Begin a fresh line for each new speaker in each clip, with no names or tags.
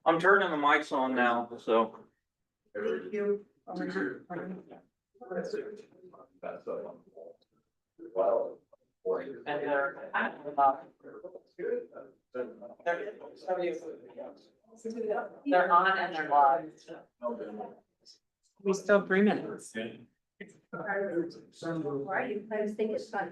I'm turning the mics on now, so.
Thank you.
They're on and they're live. We still have 3 minutes.
Right, I was thinking it's fun.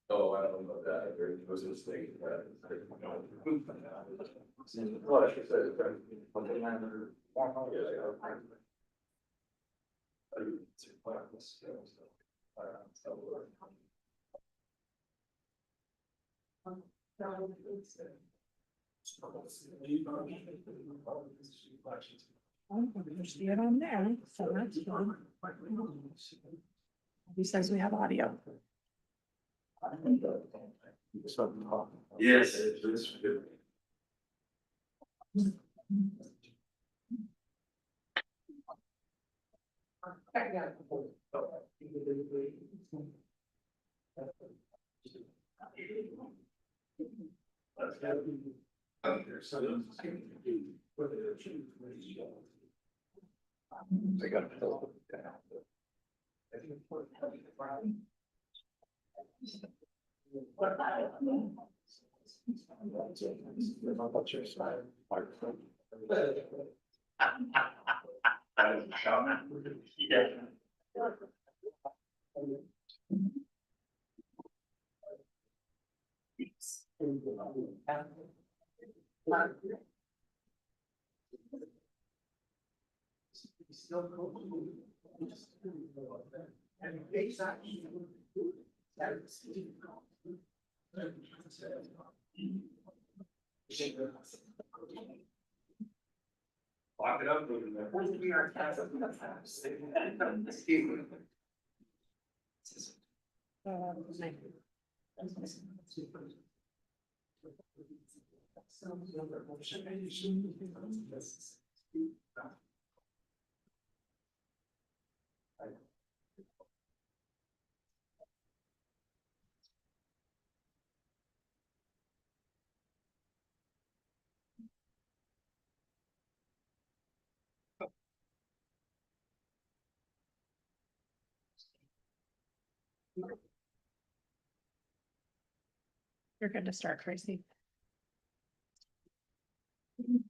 Oh, I don't know that, there was this thing that. Well, I should say.
See it on there, so that's fun. Besides, we have audio.
Yes. It is. They got to fill it down. Lock it up.
You're good to start, Tracy.
Good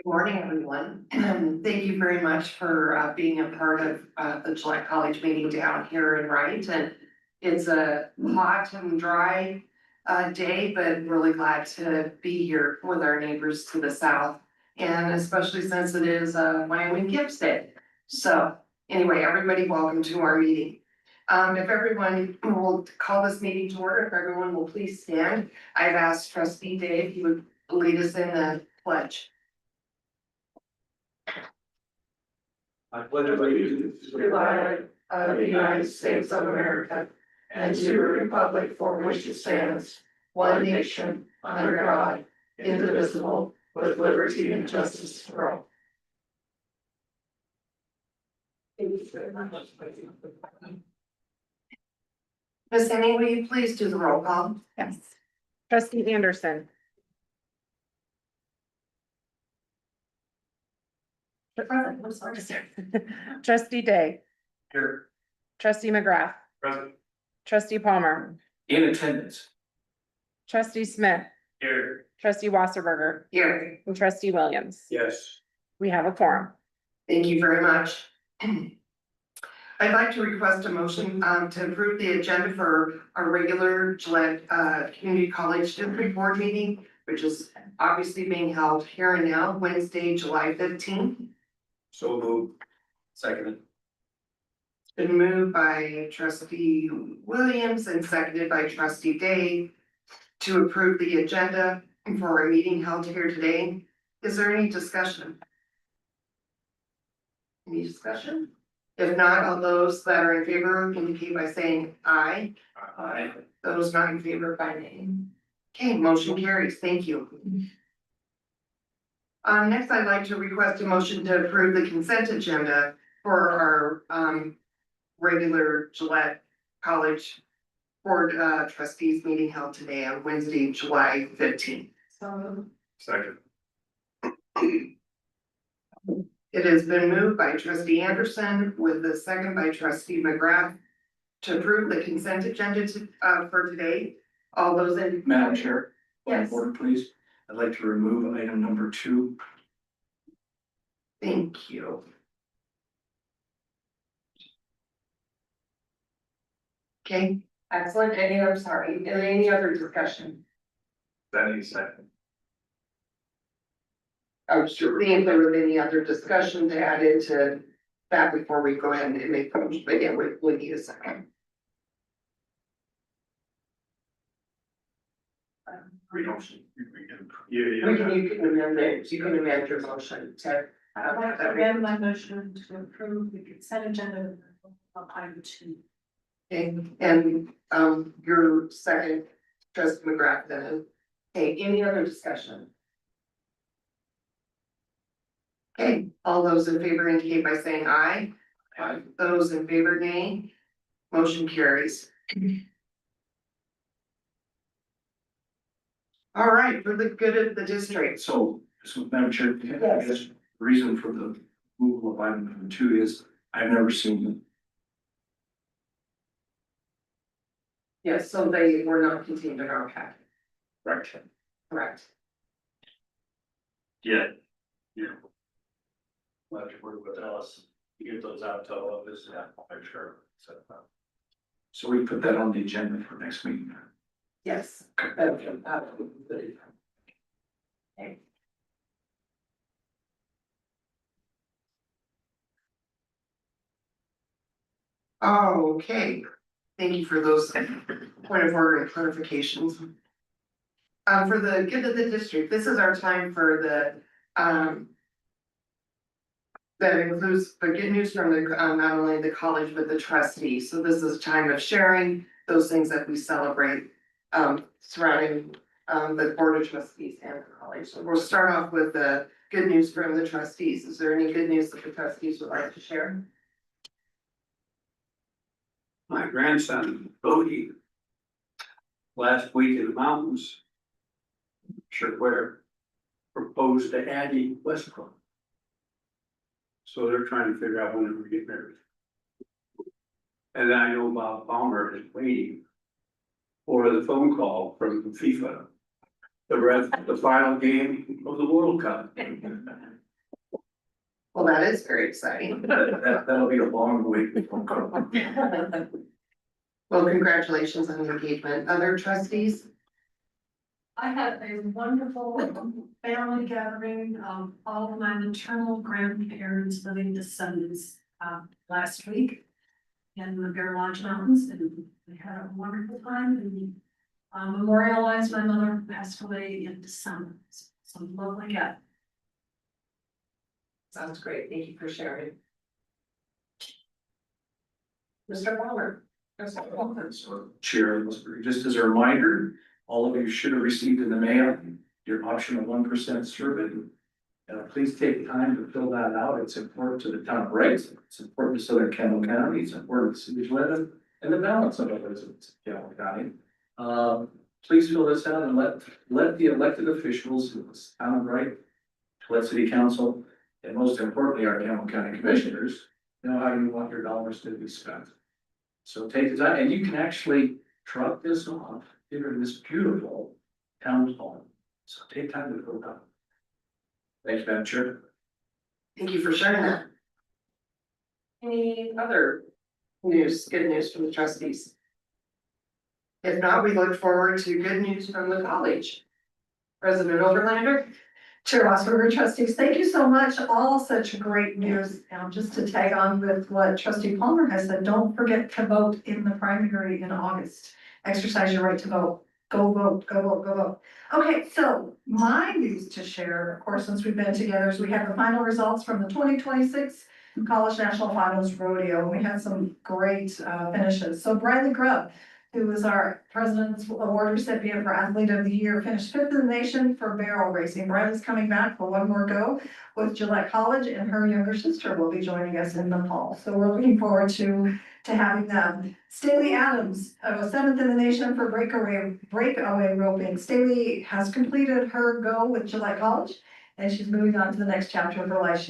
morning, everyone. Thank you very much for being a part of the Gillette College meeting down here in Wright. And it's a hot and dry day, but really glad to be here with our neighbors to the south. And especially since it is Wyoming Gibbs Day. So anyway, everybody, welcome to our meeting. If everyone will call this meeting to order, if everyone will please stand. I've asked Trustee Dave, he would lead us in the pledge.
I pledge allegiance
To the flag of the United States of America and to the republic for which it stands, one nation, under God, indivisible, with liberty and justice for all. Ms. Henning, will you please do the roll call?
Yes. Trustee Anderson.
I'm sorry.
Trustee Day.
Here.
Trustee McGrath.
Present.
Trustee Palmer.
In attendance.
Trustee Smith,
Here.
trustee Wasserberger,
Here.
and trustee Williams.
Yes.
We have a quorum.
Thank you very much. I'd like to request a motion to approve the agenda for our regular Gillette Community College District Board meeting, which is obviously being held here and now, Wednesday, July 15th.
So moved. Second.
Been moved by trustee Williams and seconded by trustee Day to approve the agenda for our meeting held here today. Is there any discussion? Any discussion? If not, all those that are in favor indicate by saying aye.
Aye.
Those not in favor by nay. Okay, motion carries. Thank you. Next, I'd like to request a motion to approve the consent agenda for our regular Gillette College Board Trustees meeting held today on Wednesday, July 15th.
Second.
It has been moved by trustee Anderson with the second by trustee McGrath to approve the consent agenda for today. All those in.
Madam Chair. point of
Yes.
Order, please. I'd like to remove item number 2.
Thank you. Okay, excellent. Any other discussion?
Any second.
I was just seeing if there was any other discussion to add into that before we go ahead and make the motion, but yeah, we need a second.
Re-motion.
You can amend it, you can amend your motion to.
amend my motion to approve the consent agenda of item 2.
And your second, trustee McGrath then. Okay, any other discussion? Okay, all those in favor indicate by saying aye.
Aye.
Those in favor nay. Motion carries. All right, for the good of the district.
So, Madam Chair, I guess the reason for the removal of item number 2 is I've never seen them.
Yes, so they were not contained in our packet,
Right.
correct?
Yeah. Yeah. We'll have to work with us, to get those out to all of us, yeah, I'm sure.
So we put that on the agenda for next meeting.
Yes. Oh, okay. Thank you for those point of order and clarifications. For the good of the district, this is our time for the, that includes the good news from the, not only the college, but the trustees. So this is a time of sharing those things that we celebrate, surrounding, the board of trustees and the college. So we'll start off with the good news from the trustees. Is there any good news that the trustees would like to share?
My grandson, Bodie, last week in the mountains, sure where, proposed to Addie Westbrook. So they're trying to figure out when they're gonna get married. And I know Bob Palmer is waiting for the phone call from FIFA. The final game of the World Cup.
Well, that is very exciting.
That'll be a long wait.
Well, congratulations on the engagement. Other trustees?
I had a wonderful family gathering of all of my maternal grandparents living descendants last week in the Bear Lodge Mountains, and we had a wonderful time and memorialized my mother who passed away in December. Some lovely guy.
Sounds great. Thank you for sharing. Mr. Palmer.
So, Chair, just as a reminder, all of you should have received in the mail your optional 1% survey. Please take time to fill that out. It's important to the town of Wright. It's important to Southern Campbell County. It's important to City of Glenn and the balance of others in Campbell County. Please fill this out and let the elected officials in this town of Wright, let City Council, and most importantly, our Campbell County Commissioners know how you want your dollars to be spent. So take the time, and you can actually drop this off give her this beautiful town hall. So take time to fill it out. Thank you, Madam Chair.
Thank you for sharing that. Any other news, good news from the trustees? If not, we look forward to good news from the college. President Overlander?
Chair Wasserberg, trustees, thank you so much. All such great news. Now, just to tag on with what trustee Palmer has said, don't forget to vote in the primary in August. Exercise your right to vote. Go vote, go vote, go vote. Okay, so my news to share, of course, since we've been together, is we have the final results from the 2026 College National Finals Rodeo. We had some great finishes. So Bradley Grubb, who was our President's Award recipient for Athlete of the Year, finished 5th in the nation for barrel racing. Bradley's coming back for one more go with Gillette College, and her younger sister will be joining us in the fall. So we're looking forward to having them. Staley Adams, 7th in the nation for breakaway roping. Staley has completed her go with Gillette College, and she's moving on to the next chapter of her life.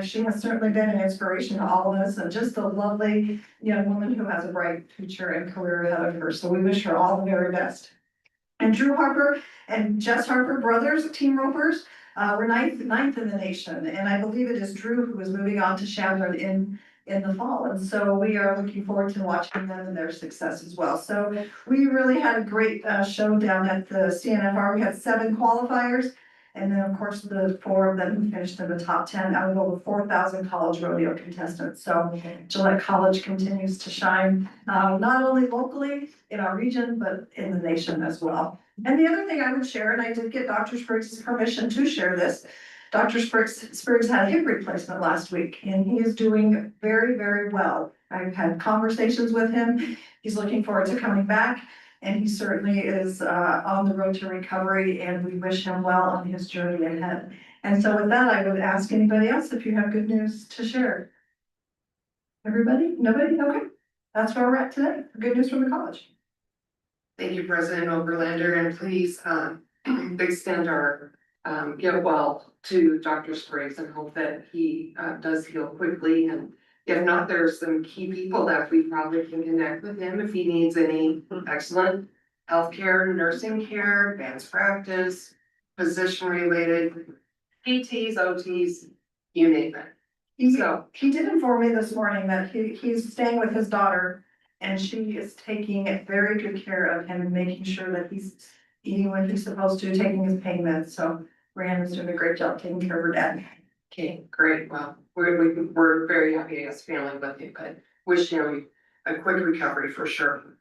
She has certainly been an inspiration to all of us, and just a lovely young woman who has a bright future and career ahead of her. So we wish her all the very best. And Drew Harper and Jess Harper brothers, team ropers, were ninth in the nation. And I believe it is Drew who is moving on to Chadron in the fall. And so we are looking forward to watching them and their success as well. So we really had a great show down at the CNFR. We had 7 qualifiers. And then, of course, the 4 of them who finished in the top 10 out of over 4,000 college rodeo contestants. So Gillette College continues to shine, not only locally in our region, but in the nation as well. And the other thing I would share, and I did get Dr. Spriggs' permission to share this, Dr. Spriggs had a hip replacement last week, and he is doing very, very well. I've had conversations with him. He's looking forward to coming back. And he certainly is on the road to recovery, and we wish him well on his journey ahead. And so with that, I would ask anybody else if you have good news to share. Everybody? Nobody? Okay. That's where we're at today. Good news from the college.
Thank you, President Overlander, and please extend our get well to Dr. Spriggs and hope that he does heal quickly. And if not, there's some key people that we probably can connect with him if he needs any excellent healthcare, nursing care, advanced practice, physician related, PTs, OTs, you name it.
He did inform me this morning that he's staying with his daughter, and she is taking very good care of him and making sure that he's eating when he's supposed to, taking his pain meds. So Rhiannon's doing a great job taking care of her dad.
Okay, great. Well, we're very happy as family with you, but wish him a quick recovery for sure.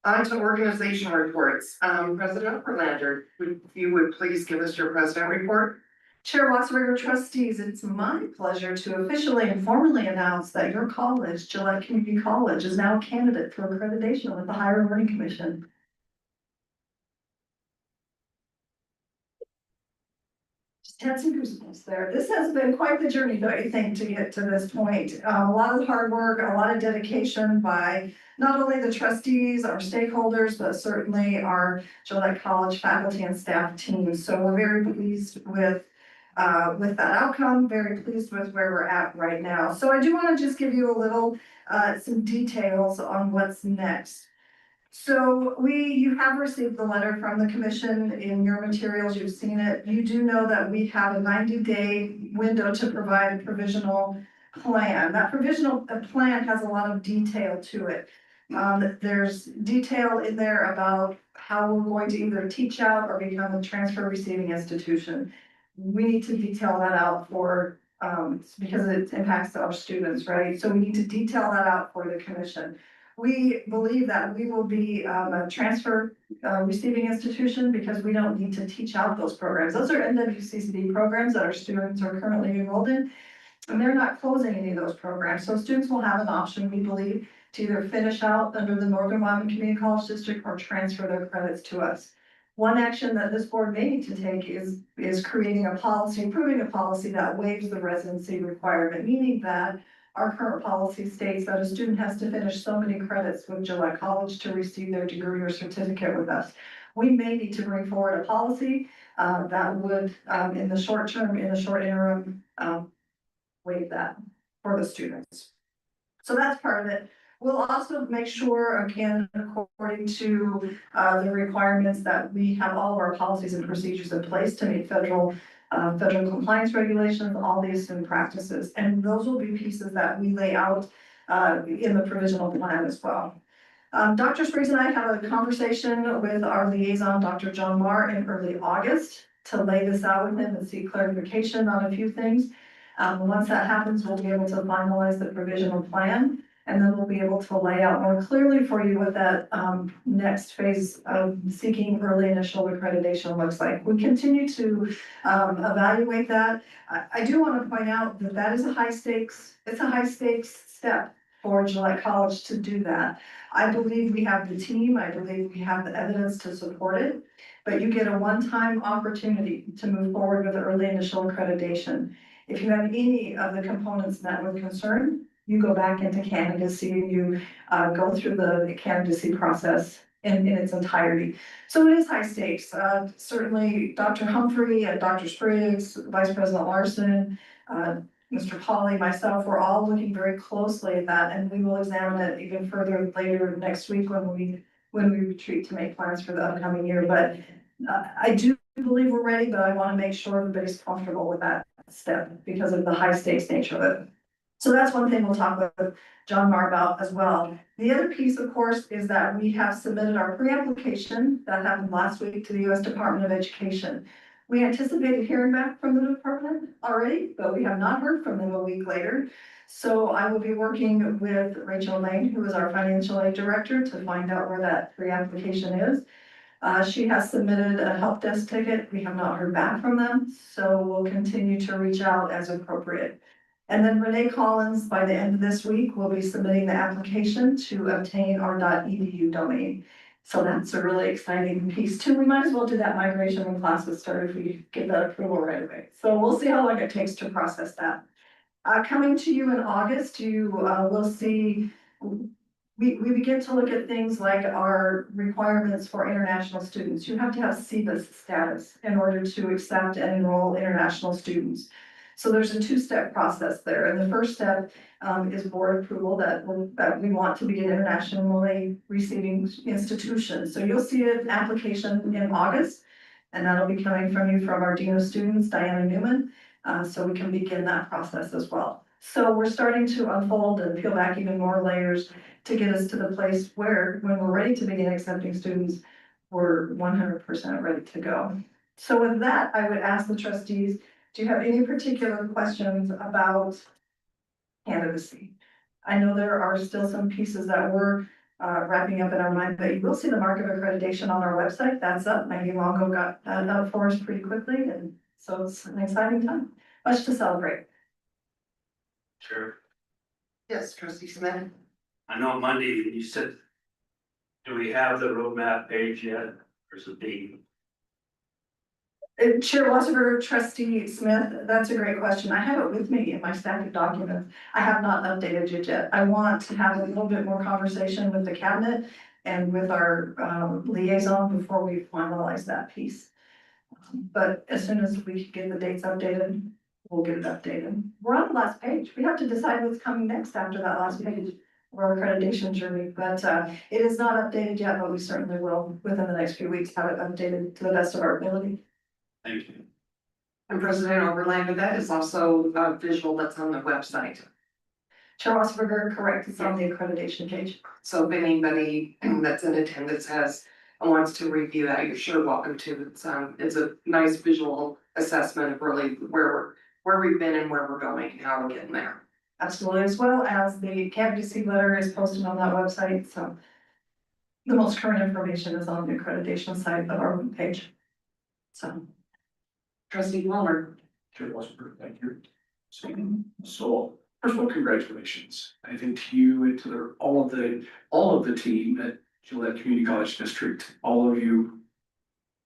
On to organization reports. President Overlander, if you would please give us your president report.
Chair Wasserberg, trustees, it's my pleasure to officially and formally announce that your college, Gillette Community College, is now a candidate for accreditation with the Higher Learning Commission. Just had some goosebumps there. This has been quite the journey, don't you think, to get to this point? A lot of hard work, a lot of dedication by not only the trustees, our stakeholders, but certainly our Gillette College faculty and staff team. So we're very pleased with that outcome, very pleased with where we're at right now. So I do want to just give you a little, some details on what's next. So you have received the letter from the commission in your materials, you've seen it. You do know that we have a 90-day window to provide a provisional plan. That provisional plan has a lot of detail to it. There's detail in there about how we're going to either teach out or become a transfer receiving institution. We need to detail that out for, because it impacts our students, right? So we need to detail that out for the commission. We believe that we will be a transfer receiving institution because we don't need to teach out those programs. Those are NWCCD programs that our students are currently enrolled in, and they're not closing any of those programs. So students will have an option, we believe, to either finish out under the Northern Wyoming Community College District or transfer their credits to us. One action that this board may need to take is creating a policy, improving a policy that waives the residency requirement, meaning that our current policy states that a student has to finish so many credits with Gillette College to receive their degree or certificate with us. We may need to bring forward a policy that would, in the short term, in the short interim, waive that for the students. So that's part of it.
We'll also make sure, again, according to the requirements, that we have all of our policies and procedures in place to meet federal compliance regulations, all the assumed practices. And those will be pieces that we lay out in the provisional plan as well. Dr. Spriggs and I had a conversation with our liaison, Dr. John Marr, in early August to lay this out with him and seek clarification on a few things. Once that happens, we'll be able to finalize the provisional plan, and then we'll be able to lay out more clearly for you what that next phase of seeking early initial accreditation looks like. We continue to evaluate that. I do want to point out that that is a high stakes, it's a high stakes step for Gillette College to do that. I believe we have the team, I believe we have the evidence to support it, but you get a one-time opportunity to move forward with early initial accreditation. If you have any of the components met with concern, you go back into candidacy and you go through the candidacy process in its entirety. So it is high stakes. Certainly Dr. Humphrey and Dr. Spriggs, Vice President Larson, Mr. Polly, myself, we're all looking very closely at that, and we will examine it even further later next week when we retreat to make plans for the upcoming year. But I do believe we're ready, but I want to make sure everybody's comfortable with that step because of the high stakes nature of it. So that's one thing we'll talk with John Marr about as well. The other piece, of course, is that we have submitted our pre-application that happened last week to the U.S. Department of Education. We anticipated hearing back from the department already, but we have not heard from them a week later. So I will be working with Rachel Lane, who is our financial aid director, to find out where that pre-application is. She has submitted a help desk ticket. We have not heard back from them, so we'll continue to reach out as appropriate. And then Renee Collins, by the end of this week, will be submitting the application to obtain our .edu domain. So that's a really exciting piece too. We might as well do that migration when classes start if we get that approval right away. So we'll see how long it takes to process that. Coming to you in August, you will see, we begin to look at things like our requirements for international students. You have to have CBIS status in order to accept and enroll international students. So there's a two-step process there. And the first step is board approval that we want to be an internationally receiving institution. So you'll see an application in August, and that'll be coming from you from our Dean of Students, Diana Newman, so we can begin that process as well. So we're starting to unfold and peel back even more layers to get us to the place where, when we're ready to begin accepting students, we're 100% ready to go. So with that, I would ask the trustees, do you have any particular questions about candidacy? I know there are still some pieces that we're wrapping up in our mind, but you will see the mark of accreditation on our website. That's up. Maggie Longo got that up for us pretty quickly, and so it's an exciting time. Much to celebrate.
Sure.
Yes, trustee Smith.
I know Monday you said, do we have the roadmap page yet, or is it being?
Chair Wasserberger, trustee Smith, that's a great question. I have it with me in my stack of documents. I have not updated it yet. I want to have a little bit more conversation with the cabinet and with our liaison before we finalize that piece. But as soon as we can get the dates updated, we'll get it updated. We're on the last page. We have to decide what's coming next after that last page of our accreditation journey. But it is not updated yet, but we certainly will within the next few weeks have it updated to the best of our ability.
Thank you.
And President Overlander, that is also a visual that's on the website.
Chair Wasserberger, correct, it's on the accreditation page.
So if anybody that's in attendance wants to review that, you're sure welcome to. It's a nice visual assessment of really where we've been and where we're going and how we're getting there.
Absolutely, as well as the candidacy letter is posted on that website, so the most current information is on the accreditation side of our page. So.
Trustee Palmer.
Chair Wasserberg, thank you. So, first of all, congratulations. I think to you and to all of the team at Gillette Community College District, all of you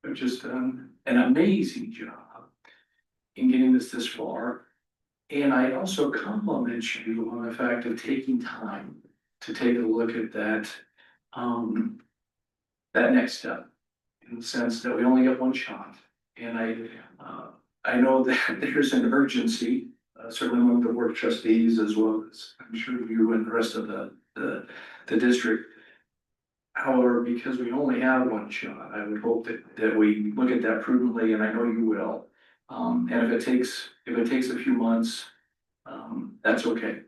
have just done an amazing job in getting this far. And I also compliment you on the fact of taking time to take a look at that, that next step, in the sense that we only get one shot. And I know that there's an urgency, certainly among the board trustees, as well as I'm sure you and the rest of the the district. However, because we only have one shot, I would hope that we look at that prudently, and I know you will. And if it takes a few months, that's okay.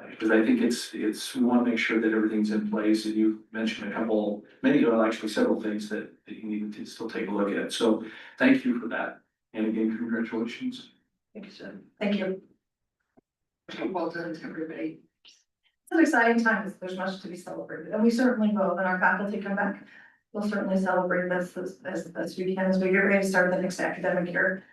Because I think we want to make sure that everything's in place, and you mentioned actually several things that you need to still take a look at. So thank you for that. And again, congratulations.
Thank you, sir. Thank you.
Well done to everybody.
It's an exciting time. There's much to be celebrated, and we certainly will. When our faculty come back, we'll certainly celebrate this as we can as we get ready to start the next academic year.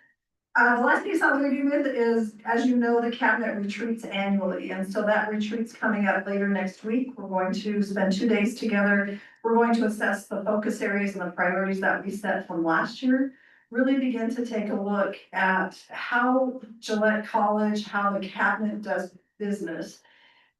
The last piece I'll leave you with is, as you know, the cabinet retreats annually, and so that retreat's coming up later next week. We're going to spend 2 days together. We're going to assess the focus areas and the priorities that we set from last year. Really begin to take a look at how Gillette College, how the cabinet does business.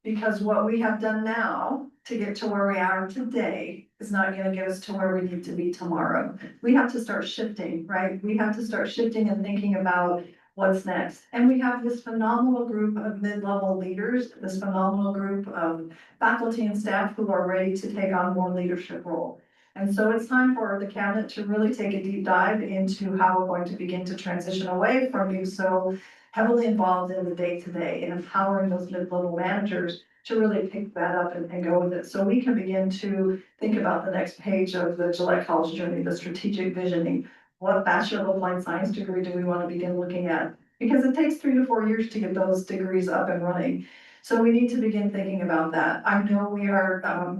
Because what we have done now to get to where we are today is not gonna get us to where we need to be tomorrow. We have to start shifting, right? We have to start shifting and thinking about what's next. And we have this phenomenal group of mid-level leaders, this phenomenal group of faculty and staff who are ready to take on more leadership role. And so it's time for the cabinet to really take a deep dive into how we're going to begin to transition away from being so heavily involved in the day-to-day and empowering those mid-level managers to really pick that up and go with it. So we can begin to think about the next page of the Gillette College journey, the strategic visioning. What Bachelor of Applied Science degree do we want to begin looking at? Because it takes 3 to 4 years to get those degrees up and running. So we need to begin thinking about that. I know we are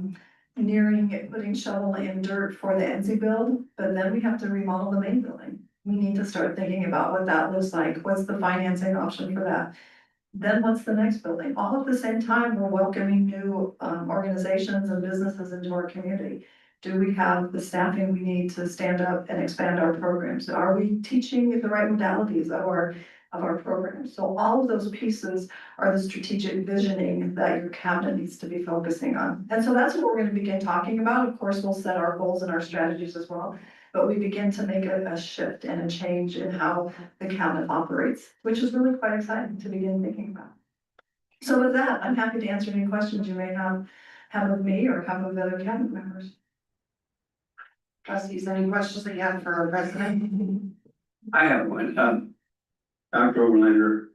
nearing putting shovel in dirt for the NC build, but then we have to remodel the main building. We need to start thinking about what that looks like. What's the financing option for that? Then what's the next building? All at the same time, we're welcoming new organizations and businesses into our community. Do we have the staffing we need to stand up and expand our programs? Are we teaching the right modalities of our programs? So all of those pieces are the strategic visioning that your cabinet needs to be focusing on. And so that's what we're going to begin talking about. Of course, we'll set our goals and our strategies as well. But we begin to make a shift and a change in how the cabinet operates, which is really quite exciting to begin thinking about. So with that, I'm happy to answer any questions you may have of me or have of other cabinet members.
Trustees, any questions that you have for our president?
I have one, Dr. Overlander.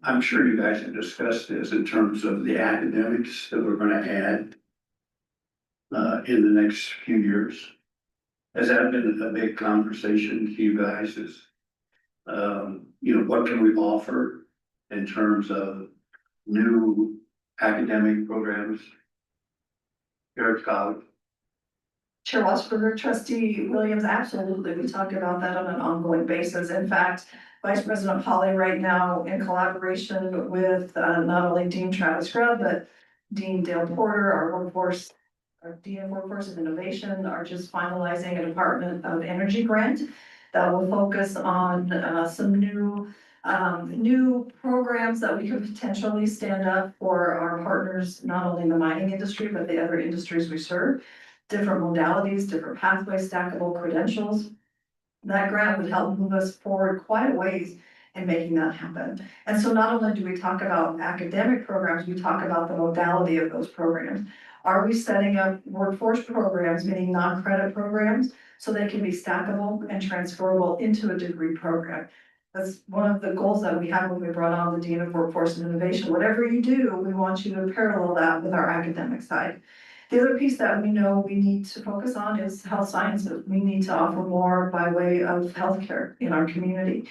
I'm sure you guys have discussed this in terms of the academics that we're gonna add in the next few years. Has that been a big conversation to you guys? What can we offer in terms of new academic programs here at college?
Chair Wasberger, Trustee Williams, absolutely. We talk about that on an ongoing basis. In fact, Vice President Polly right now, in collaboration with not only Dean Travis Grubb, but Dean Dale Porter, our Dean of Workforce and Innovation, are just finalizing a Department of Energy grant that will focus on some new programs that we could potentially stand up for our partners, not only in the mining industry, but the other industries we serve. Different modalities, different pathways, stackable credentials. That grant would help move us forward quite a ways in making that happen. And so not only do we talk about academic programs, we talk about the modality of those programs. Are we setting up workforce programs, meaning non-credit programs, so they can be stackable and transferable into a degree program? That's one of the goals that we had when we brought on the Dean of Workforce and Innovation. Whatever you do, we want you to parallel that with our academic side. The other piece that we know we need to focus on is health sciences. We need to offer more by way of healthcare in our community.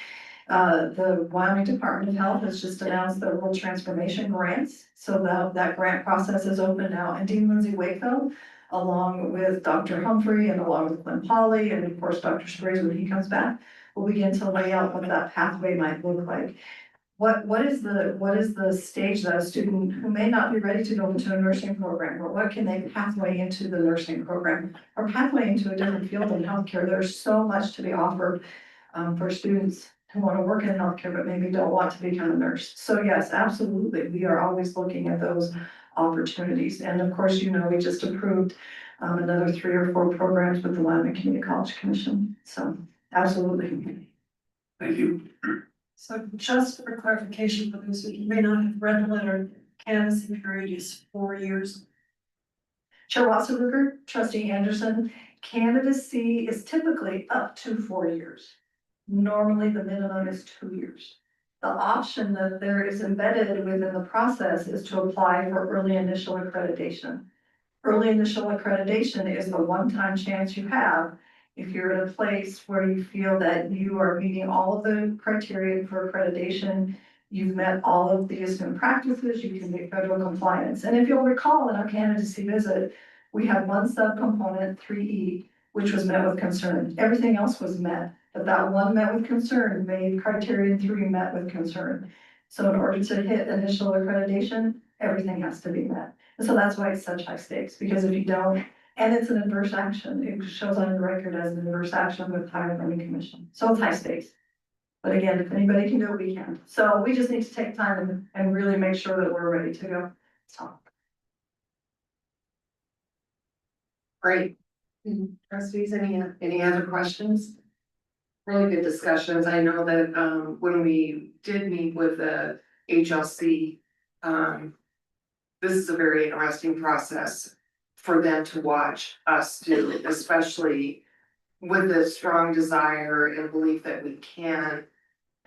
The Wyoming Department of Health has just announced the Rural Transformation Grants. So that grant process is open now. And Dean Lindsay Wakefield, along with Dr. Humphrey and along with Glenn Polly, and of course, Dr. Sprays when he comes back, will begin to lay out what that pathway might look like. What is the stage that a student who may not be ready to go into a nursing program, or what can they pathway into the nursing program or pathway into a different field in healthcare? There's so much to be offered for students who want to work in healthcare, but maybe don't want to become a nurse. So yes, absolutely. We are always looking at those opportunities. And of course, we just approved another 3 or 4 programs with the Wyoming Community College Commission. So absolutely.
Thank you.
So just for clarification for those who may not have read the letter, canvassing period is 4 years.
Chair Wasserberger, trustee Anderson, candidacy is typically up to 4 years. Normally, the minimum is 2 years. The option that there is embedded within the process is to apply for early initial accreditation. Early initial accreditation is the one-time chance you have if you're in a place where you feel that you are meeting all of the criteria for accreditation, you've met all of the assumed practices, you can meet federal compliance. And if you'll recall in our candidacy visit, we had one subcomponent, 3E, which was met with concern. Everything else was met, but that one met with concern made criterion 3 met with concern. So in order to hit initial accreditation, everything has to be met. And so that's why it's such high stakes, because if you don't, and it's an adverse action, it shows on your record as an adverse action with higher learning commission. So it's high stakes. But again, if anybody can do it, we can. So we just need to take time and really make sure that we're ready to go. So.
Great. Trustees, any other questions? Really good discussions. I know that, when we did meet with the HLC, this is a very interesting process for them to watch us do, especially with the strong desire and belief that we can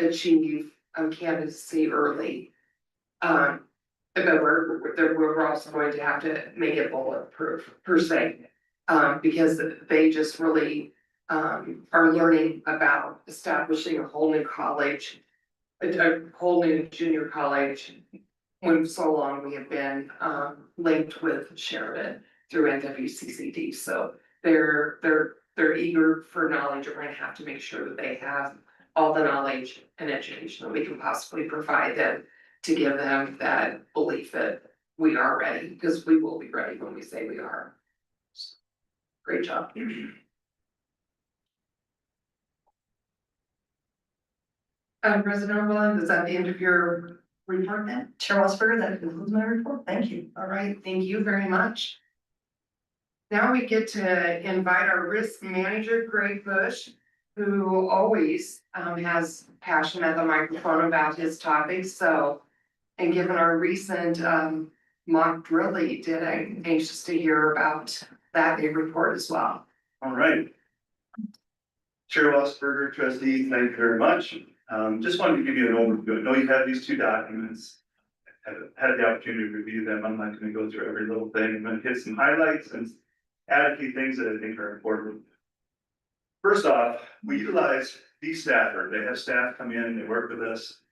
achieve candidacy early. But we're also going to have to make it bulletproof per se, because they just really are learning about establishing a whole new college, a whole new junior college. When so long we have been linked with Sheridan through NWCCD, so they're eager for knowledge. We're going to have to make sure that they have all the knowledge and education that we can possibly provide them to give them that belief that we are ready, because we will be ready when we say we are. Great job. President Williams, is that the end of your report then?
Chair Wasserberger, that concludes my report. Thank you.
All right, thank you very much. Now we get to invite our risk manager, Greg Bush, who always has passion at the microphone about his topics. So, and given our recent mock drill that you did, I'm anxious to hear about that big report as well.
All right. Chair Wasserberger, trustees, thank you very much. Just wanted to give you an overview. I know you have these two documents. I've had the opportunity to review them. I'm not going to go through every little thing. I'm going to hit some highlights and add a few things that I think are important. First off, we utilize these Stafford. They have staff come in, they work with us.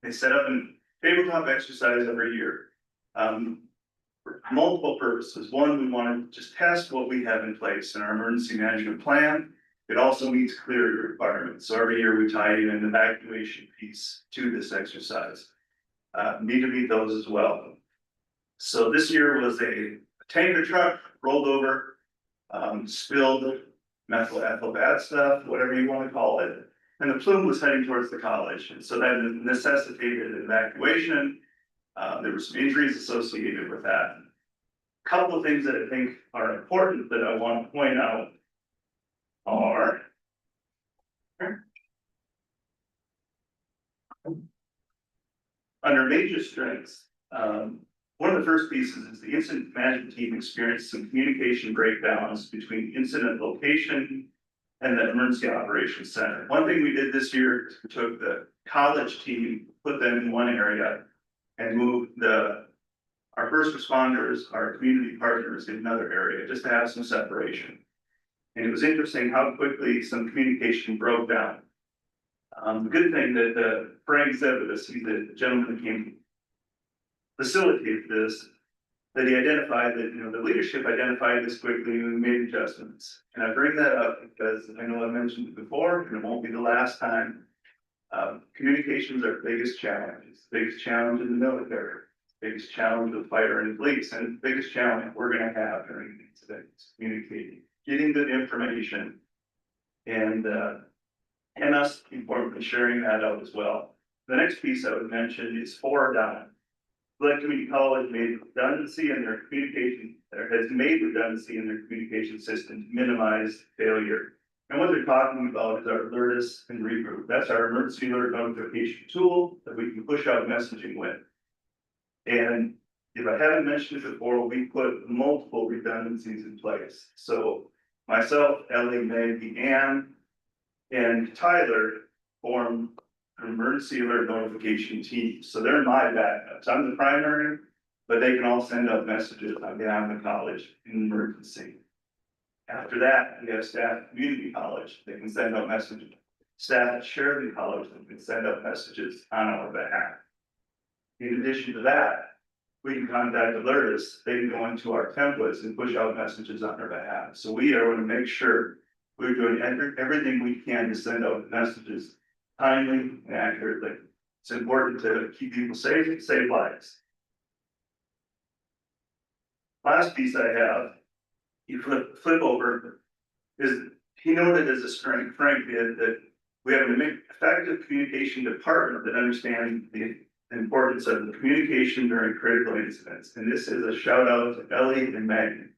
They set up a tabletop exercise every year. For multiple purposes. One, we want to just test what we have in place in our emergency management plan. It also meets clear requirements. So every year we tie in an evacuation piece to this exercise. Need to meet those as well. So this year was a tanker truck rolled over, spilled methyl bad stuff, whatever you want to call it. And the plume was heading towards the college. And so that necessitated an evacuation. There were some injuries associated with that. A couple of things that I think are important that I want to point out are under major strengths. One of the first pieces is the incident management team experienced some communication breakdowns between incident location and the emergency operations center. One thing we did this year is we took the college team, put them in one area, and moved our first responders, our community partners in another area, just to have some separation. And it was interesting how quickly some communication broke down. The good thing that Frank said with us, he's the gentleman that came facilitate this, that he identified that, the leadership identified this quickly and we made adjustments. And I bring that up because I know I mentioned it before, and it won't be the last time. Communications are the biggest challenge. It's the biggest challenge in the military. Biggest challenge with fire and police, and the biggest challenge we're gonna have during the incident is communicating, getting the information, and us importantly sharing that out as well. The next piece I would mention is 4 down. Gillette Community College made redundancy in their communication, or has made redundancy in their communication system to minimize failure. And what they're talking about is our Alertus and Regroup. That's our emergency alert notification tool that we can push out messaging with. And if I haven't mentioned it before, we put multiple redundancies in place. So myself, Ellie, Maggie, Ann, and Tyler form an emergency alert notification team. So they're my backups. I'm the primary, but they can all send out messages on behalf of the college in an emergency. After that, we have staff at community college. They can send out messages. Staff at Sheridan College that can send out messages on our behalf. In addition to that, we can contact alerts. They can go into our templates and push out messages on our behalf. So we are going to make sure we're doing everything we can to send out messages timely and accurately. It's important to keep people safe and save lives. Last piece I have, you flip over, is he noted as a strength, Frank did, that we have an effective communication department that understands the importance of the communication during critical incidents. And this is a shout out to Ellie and Maggie.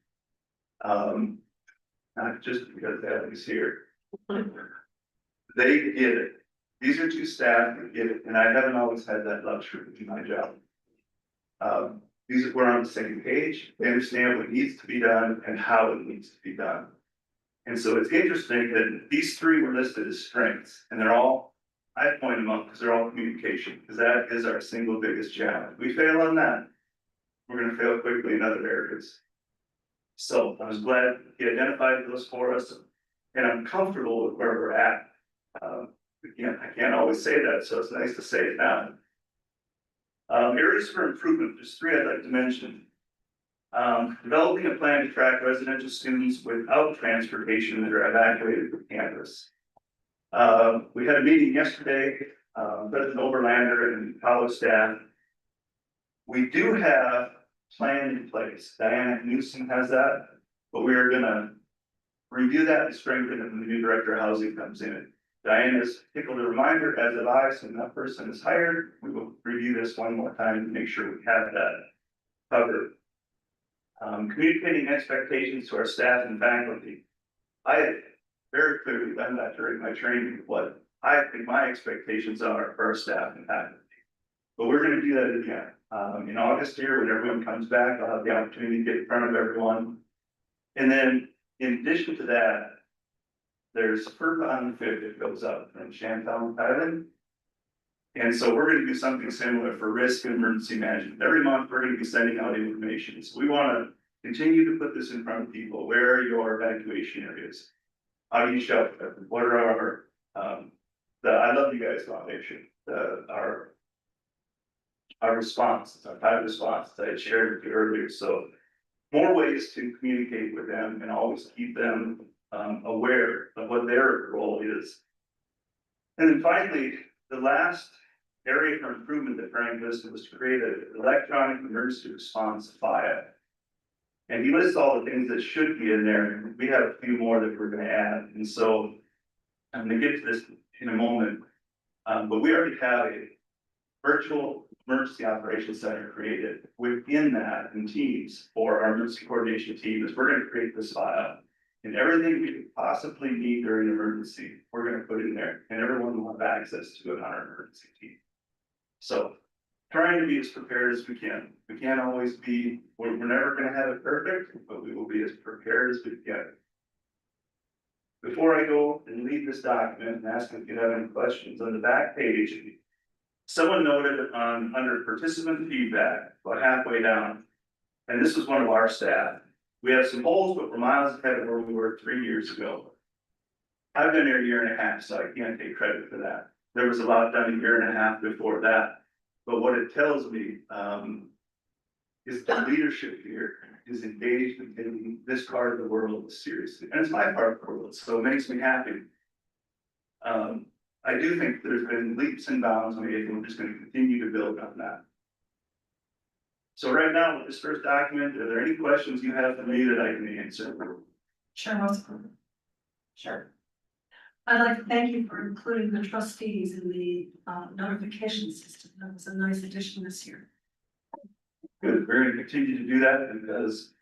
Not just because Ellie's here. They get it. These are two staff that get it, and I haven't always had that luxury in my job. We're on the same page. They understand what needs to be done and how it needs to be done. And so it's interesting that these three were listed as strengths, and they're all, I point them up because they're all communication, because that is our single biggest challenge. We fail on that, we're gonna fail quickly in other areas. So I was glad he identified those for us, and I'm comfortable with where we're at. Again, I can't always say that, so it's nice to say it now. Areas for improvement, there's three I'd like to mention. Developing a plan to track residential students without transportation that are evacuated from campus. We had a meeting yesterday, President Oberlander and college staff. We do have a plan in place. Diana Newsom has that, but we are gonna review that and strengthen it when the new director of housing comes in. Diana's tickled a reminder, as of I, so when that person is hired, we will review this one more time to make sure we have that covered. Communicating expectations to our staff and faculty. I had very clearly done that during my training, what I think my expectations are for our staff and faculty. But we're gonna do that again. In August here, when everyone comes back, I'll have the opportunity to get in front of everyone. And then in addition to that, there's FERPA on the 5th that goes up from Chantal Island. And so we're gonna do something similar for risk and emergency management. Every month, we're gonna be sending out information. So we wanna continue to put this in front of people. Where are your evacuation areas? How do you shelter? What are our, I Love You Guys Foundation, our response, our type response that I shared with you earlier. So more ways to communicate with them and always keep them aware of what their role is. And then finally, the last area for improvement that Frank listed was to create an electronic emergency response FIA. And he lists all the things that should be in there, and we have a few more that we're gonna add. And so I'm gonna get to this in a moment, but we already have a virtual emergency operations center created. Within that, in Teams, for our emergency coordination team, is we're gonna create this file. And everything we could possibly need during an emergency, we're gonna put in there, and everyone will have access to it on our emergency team. So, trying to be as prepared as we can. We can't always be, we're never gonna have it perfect, but we will be as prepared as we can. Before I go and leave this document and ask if you have any questions, on the back page, someone noted under participant feedback, about halfway down, and this was one of our staff. We have some holes, but we're miles ahead of where we were 3 years ago. I've been here a year and a half, so I can't take credit for that. There was a lot done a year and a half before that. But what it tells me is the leadership here is engaged in taking this part of the world seriously. And it's my part of the world, so it makes me happy. I do think there's been leaps and bounds made, and we're just going to continue to build on that. So right now, with this first document, are there any questions you have for me that I can answer?
Sure. I'd like to thank you for including the trustees in the notification system. That was a nice addition this year.
Good, we're gonna continue to do that because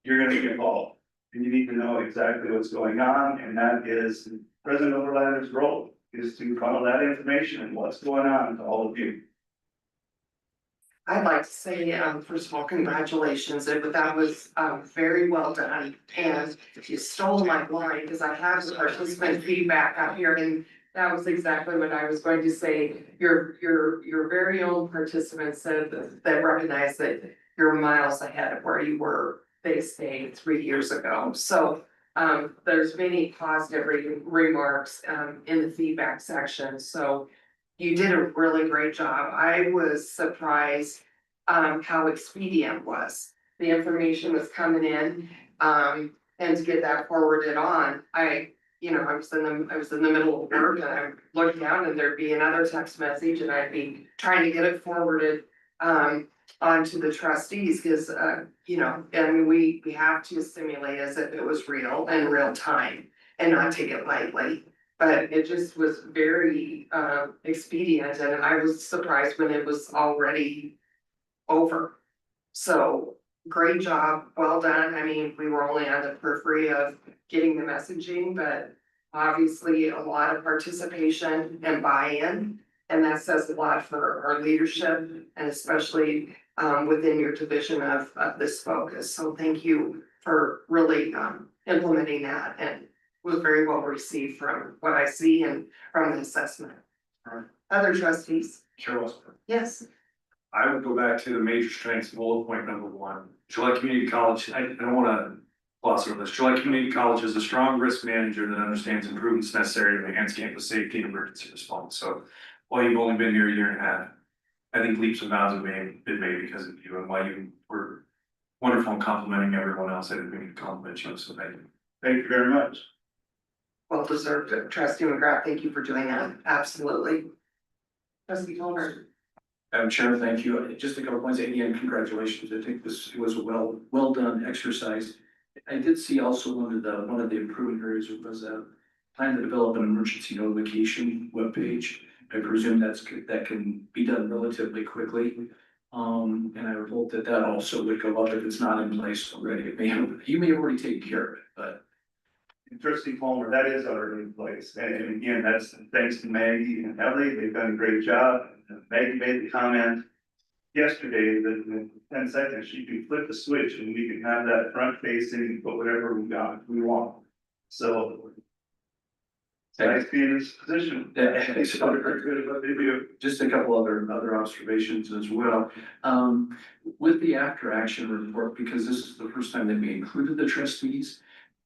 you're gonna get involved. And you need to know exactly what's going on, and that is President Overlander's role, is to funnel that information and what's going on to all of you.
I'd like to say, first of all, congratulations, that was, very well done. And you stole my line, because I have some participant feedback out here, and that was exactly what I was going to say. Your very own participants said that recognize that you're miles ahead of where you were, they say, 3 years ago. So, there's many positive remarks, in the feedback section, so you did a really great job. I was surprised how expedient was. The information was coming in, and to get that forwarded on, I was in the middle of work and I looked down and there'd be another text message and I'd be trying to get it forwarded onto the trustees, because and we have to simulate as if it was real and real time and not take it lightly. But it just was very expedient, and I was surprised when it was already over. So great job, well done. I mean, we were only on the periphery of getting the messaging, but obviously a lot of participation and buy-in. And that says a lot for our leadership, and especially within your division of this focus. So thank you for really implementing that, and was very well received from what I see and from the assessment. Other trustees?
Carol,
Yes.
I would go back to the major strengths, bullet point number 1. Gillette Community College, I don't wanna gloss over this. Gillette Community College is a strong risk manager that understands improvements necessary to enhance campus safety and emergency response. So while you've only been here a year and a half, I think leaps and bounds have been made because of you, and while you were wonderful in complimenting everyone else, I didn't mean to compliment you, so thank you.
Thank you very much.
Well deserved, trustee McGrath, thank you for doing that, absolutely. Trustee Palmer.
Madam Chair, thank you. Just a couple points. Again, congratulations. I think this was a well done exercise. I did see also one of the improvement areas was a plan to develop an emergency notification webpage. I presume that can be done relatively quickly. And I would hope that also would go up if it's not in place already. You may have already taken care of it, but.
Trustee Palmer, that is already in place, and again, that's thanks to Maggie and Ellie, they've done a great job. Maggie made the comment yesterday that in 10 seconds, she can flip the switch and we can have that front facing, put whatever we want. So. It's nice to be in this position.
Yeah.
It's very good at what they do.
Just a couple other observations as well. With the after action report, because this is the first time that we included the trustees,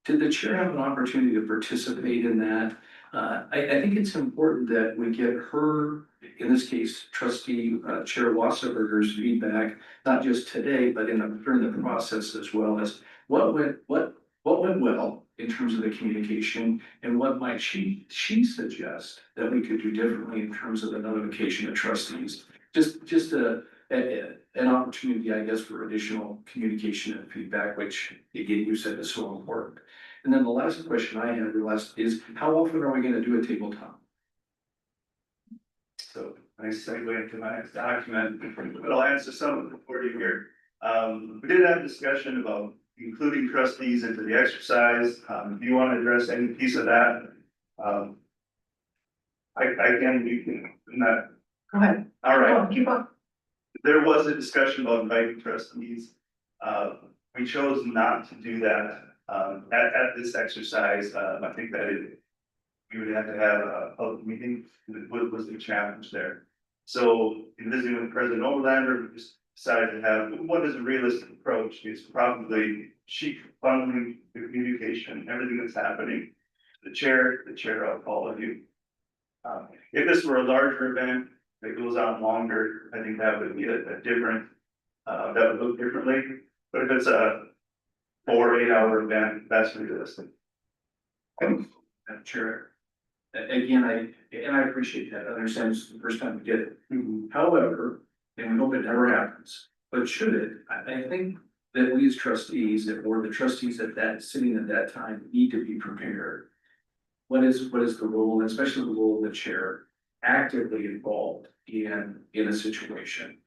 did the chair have an opportunity to participate in that? I think it's important that we get her, in this case, trustee Chair Wasserberger's feedback, not just today, but during the process, as well as what went well in terms of the communication, and what might she suggest that we could do differently in terms of the notification of trustees. Just an opportunity, I guess, for additional communication and feedback, which again, you said is so important. And then the last question I have is how often are we going to do a tabletop?
So nice segue into my next document, but I'll answer some of it for you here. We did have a discussion about including trustees into the exercise. If you want to address any piece of that, you can, not.
Go ahead.
All right.
Keep on.
There was a discussion about inviting trustees. We chose not to do that at this exercise. I think that you would have to have a public meeting. What was the challenge there? So in visiting with President Overlander, we just decided to have what is a realistic approach. It's probably sheet funneling the communication, everything that's happening. The chair of all of you. If this were a larger event that goes on longer, I think that would be a different, that would look differently. But if it's a 4 or 8 hour event, that's realistic.
Madam Chair, again, I appreciate that. I understand this is the first time we did it. However, and we hope it never happens, but should it, I think that we as trustees, or the trustees sitting at that time, need to be prepared. What is the role, and especially the role of the chair, actively involved in a situation?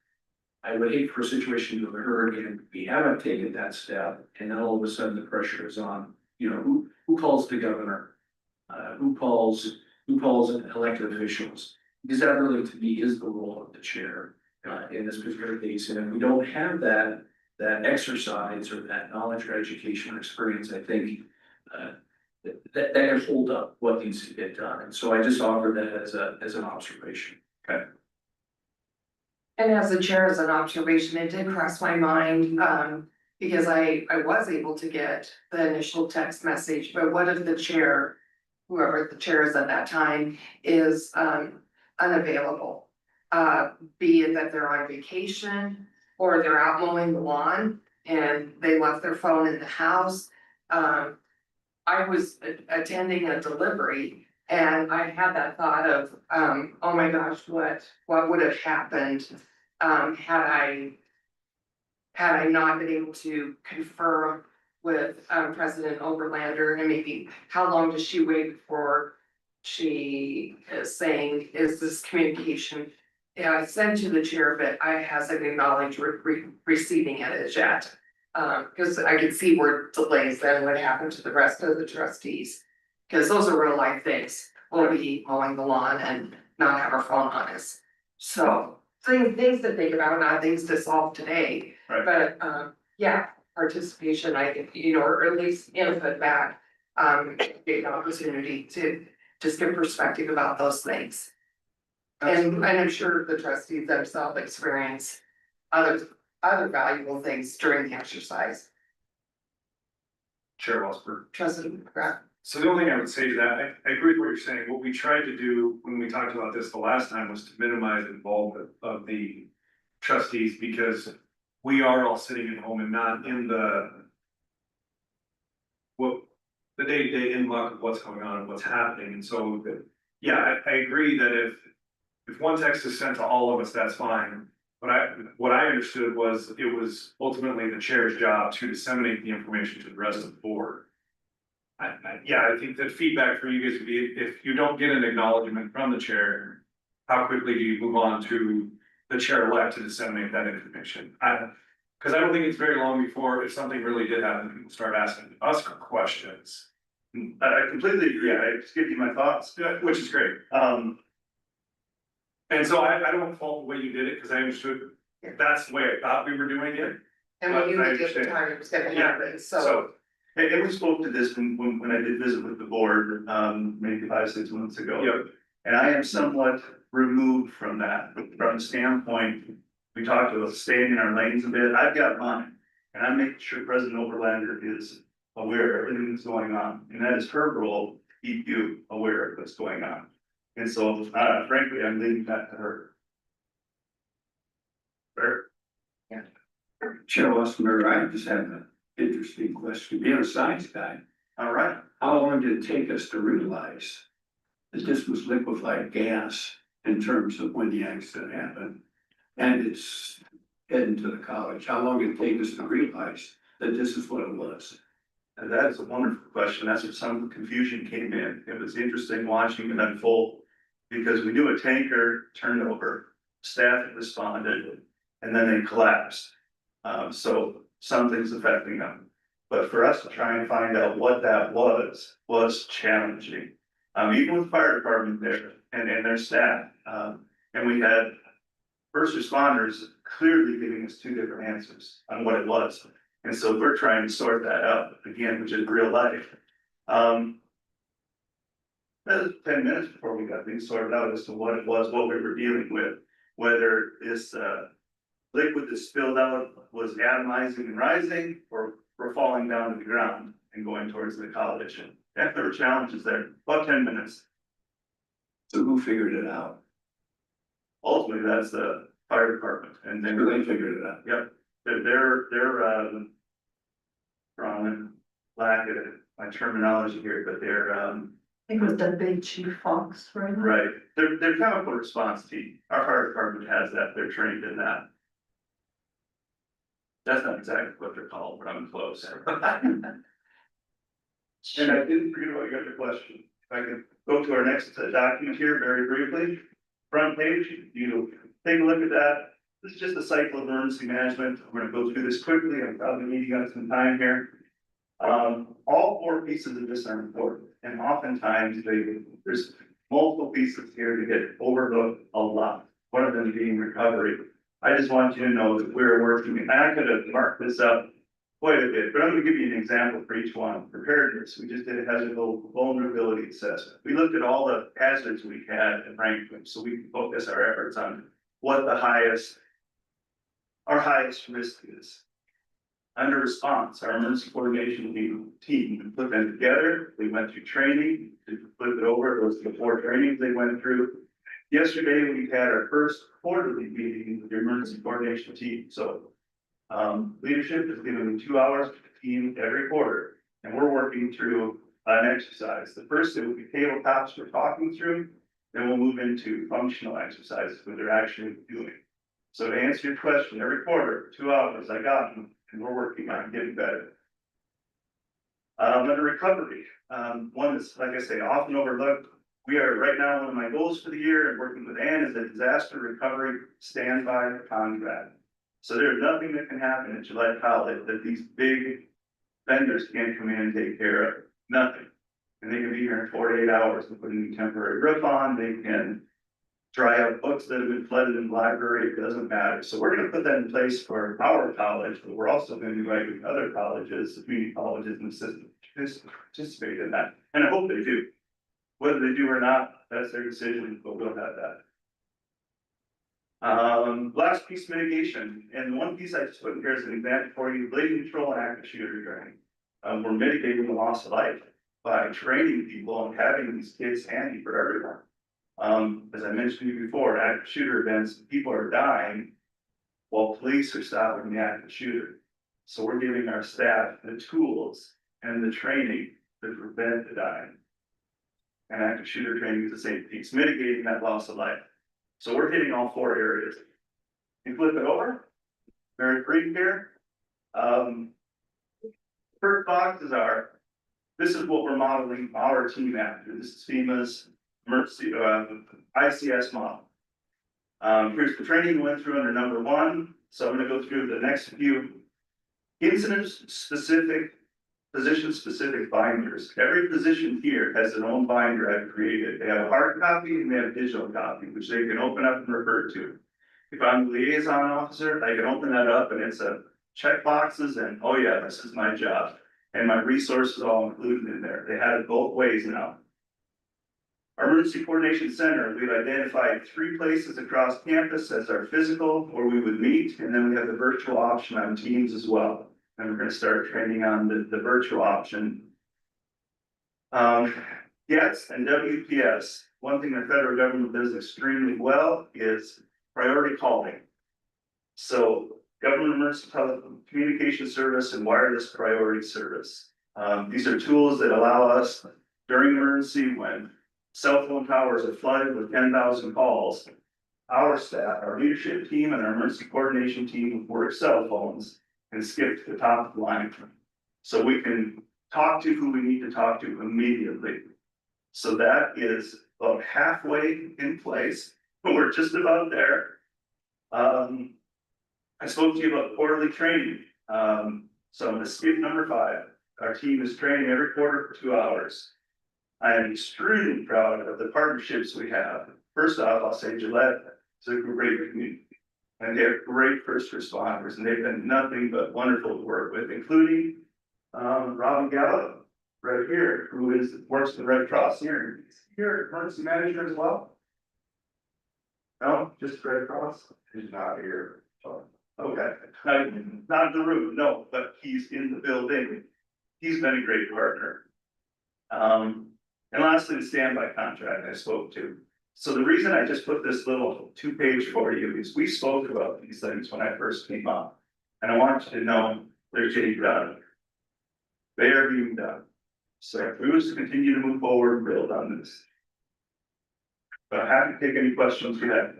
I would hate for a situation to occur again, we haven't taken that step, and then all of a sudden the pressure is on, who calls the governor? Who calls elected officials? Because that really, to me, is the role of the chair. in this particular case, and if we don't have that exercise or that knowledge or education or experience, I think. That can hold up what needs to get done, and so I just offer that as an observation.
And as a chair, as an observation, it did cross my mind, because I was able to get the initial text message, but what if the chair, whoever the chair is at that time, is, unavailable? Be it that they're on vacation or they're out mowing the lawn and they left their phone in the house. I was attending a delivery and I had that thought of, oh my gosh, what would have happened? Had I not been able to confirm with, President Oberlander, and maybe how long does she wait before she is saying, is this communication? Yeah, I sent to the chair, but I hasn't acknowledged receiving it as yet. Cause I could see where delays then would happen to the rest of the trustees. Cause those are real life things. We'll be mowing the lawn and not have our phone on us. So things to think about, not things to solve today.
Right.
But yeah, participation, I think, or at least input back, get an opportunity to just get perspective about those things. And I'm sure the trustees themselves experience other valuable things during the exercise.
Chair Walsberg.
Trustee McGrath.
So the only thing I would say to that, I agree with what you're saying. What we tried to do when we talked about this the last time was to minimize involvement of the trustees, because we are all sitting at home and not in the day-to-day inlock of what's going on and what's happening. And so, yeah, I agree that if one text is sent to all of us, that's fine. But what I understood was it was ultimately the chair's job to disseminate the information to the rest of the board. I think that feedback for you guys would be, if you don't get an acknowledgement from the chair, how quickly do you move on to the chair-elect to disseminate that information? Because I don't think it's very long before, if something really did happen, people start asking us questions. I completely agree. I just give you my thoughts, which is great. And so I don't fault the way you did it, because I understood that's the way I thought we were doing it.
And we knew at the time it was gonna happen, so.
So, and we spoke to this when I did visit with the board, maybe 5-6 months ago. Yep. And I am somewhat removed from that, from the standpoint, we talked about staying in our lanes a bit. I've got mine, and I'm making sure President Oberlander is aware of everything that's going on, and that is her role, to keep you aware of what's going on. And so, frankly, I'm leaving that to her. Fair?
Chair Westmer, I just have an interesting question. Being a science guy,
All right.
how long did it take us to realize that this was liquefied gas in terms of when the accident happened? And it's heading to the college. How long did it take us to realize that this is what it was?
And that is a wonderful question. That's where some of the confusion came in. It was interesting watching it unfold, because we knew a tanker turned over, staff had responded, and then they collapsed. So something's affecting them. But for us to try and find out what that was challenging. Even with the fire department there and their staff, and we had first responders clearly giving us two different answers on what it was. And so we're trying to sort that out again, which is real life. That was 10 minutes before we got things sorted out as to what it was, what we were dealing with, whether this liquid that spilled out was atomizing and rising, or falling down to the ground and going towards the college. And there were challenges there, about 10 minutes.
So who figured it out?
Ultimately, that's the fire department, and then
They figured it out.
yep, they're from lack of my terminology here, but they're
I think it was the big Chief Fox, right?
right. They're chemical response team. Our fire department has that. They're trained in that. That's not exactly what they're called, but I'm close. And I didn't forget about your other question. If I could go to our next document here very briefly. Front page, you take a look at that. This is just a cycle of emergency management. I'm gonna go through this quickly. I'm probably needing up some time here. All four pieces of this are important, and oftentimes there's multiple pieces here to get overlooked a lot. One of them being recovery. I just want you to know that we're working, and I could have marked this up quite a bit, but I'm gonna give you an example for each one. Preparedness, we just did a hazard vulnerability assessment. We looked at all the hazards we had and ranked them, so we can focus our efforts on what the our highest risk is. Under response, our emergency coordination team, we put them together, we went through training, to flip it over, those are the 4 trainings they went through. Yesterday, we had our first quarterly meeting with the emergency coordination team, so. Leadership is giving 2 hours to the team every quarter, and we're working through an exercise. The first, it will be tabletops we're talking through, then we'll move into functional exercises where they're actually doing. So to answer your question, every quarter, 2 hours, I got them, and we're working on getting better. Under recovery, one that's, like I say, often overlooked. We are right now, one of my goals for the year and working with Ann is a disaster recovery standby contract. So there's nothing that can happen at Gillette College that these big vendors can't come in and take care of, nothing. And they can be here in 48 hours to put a new temporary roof on, they can dry out books that have been flooded in the library, it doesn't matter. So we're gonna put that in place for our college, but we're also gonna be writing other colleges, community colleges and systems participate in that. And I hope they do. Whether they do or not, that's their decision, but we'll have that. Last piece, mitigation, and one piece I just put in here as an example for you, blade control and active shooter training. We're mitigating the loss of life by training people and having these kids handy for everyone. As I mentioned to you before, active shooter events, people are dying while police are stopping the active shooter. So we're giving our staff the tools and the training to prevent the dying. And active shooter training is the same piece, mitigating that loss of life. So we're hitting all 4 areas. You flip it over, very brief here. First boxes are, this is what we're modeling our team after. This is FEMA's emergency, ICS model. Here's the training we went through under number 1. So I'm gonna go through the next few incident specific, position specific binders. Every position here has their own binder I've created. They have a hard copy and they have a digital copy, which they can open up and refer to. If I'm the liaison officer, I can open that up and it's a check boxes and, oh yeah, this is my job. And my resources all included in there. They have it both ways now. Our Emergency Coordination Center, we've identified 3 places across campus as our physical where we would meet, and then we have the virtual option on Teams as well. And we're gonna start training on the virtual option. Yes, and WPS, one thing the federal government does extremely well is priority calling. So government emergency communication service and wireless priority service. These are tools that allow us during emergency when cell phone towers are flooded with 10,000 calls. Our staff, our leadership team and our emergency coordination team work cell phones and skip to the top of the line. So we can talk to who we need to talk to immediately. So that is about halfway in place. We're just about there. I spoke to you about quarterly training. So I'm gonna skip number 5. Our team is training every quarter for 2 hours. I am extremely proud of the partnerships we have. First off, I'll say Gillette is a great community. And they have great first responders, and they've been nothing but wonderful to work with, including Robin Gallup, right here, who works for the Red Cross here. Here, emergency manager as well. No, just Red Cross. He's not here. Okay, not in the room, no, but he's in the building. He's been a great partner. And lastly, the standby contract I spoke to. So the reason I just put this little 2-page for you is we spoke about these things when I first came up. And I want you to know they're getting done. They are being done. So if we was to continue to move forward and build on this. But I'm happy to take any questions you have.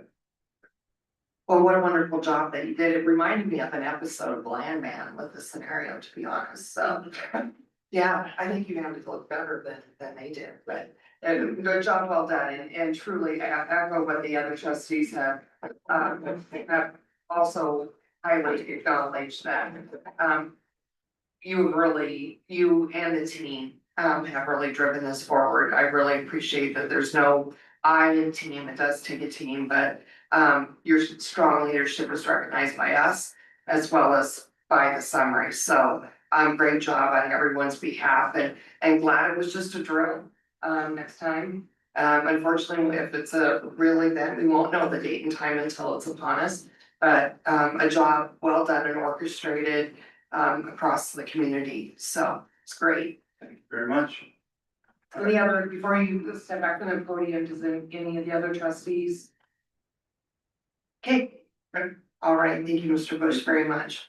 Well, what a wonderful job that you did. It reminded me of an episode of Landman with the scenario, to be honest, so. Yeah, I think you have to look better than they did, but good job, well done, and truly I echo what the other trustees have also highly acknowledged that. You and the team have really driven this forward. I really appreciate that there's no I in team, it does take a team, but Your strong leadership was recognized by us as well as by the summary. So, great job on everyone's behalf and glad it was just a drill. Next time, unfortunately, if it's a real event, we won't know the date and time until it's upon us. But, a job well done and orchestrated, across the community. So it's great.
Thank you very much.
Any other, before you step back from the podium, does any of the other trustees? Okay, all right, thank you, Mr. Bush, very much.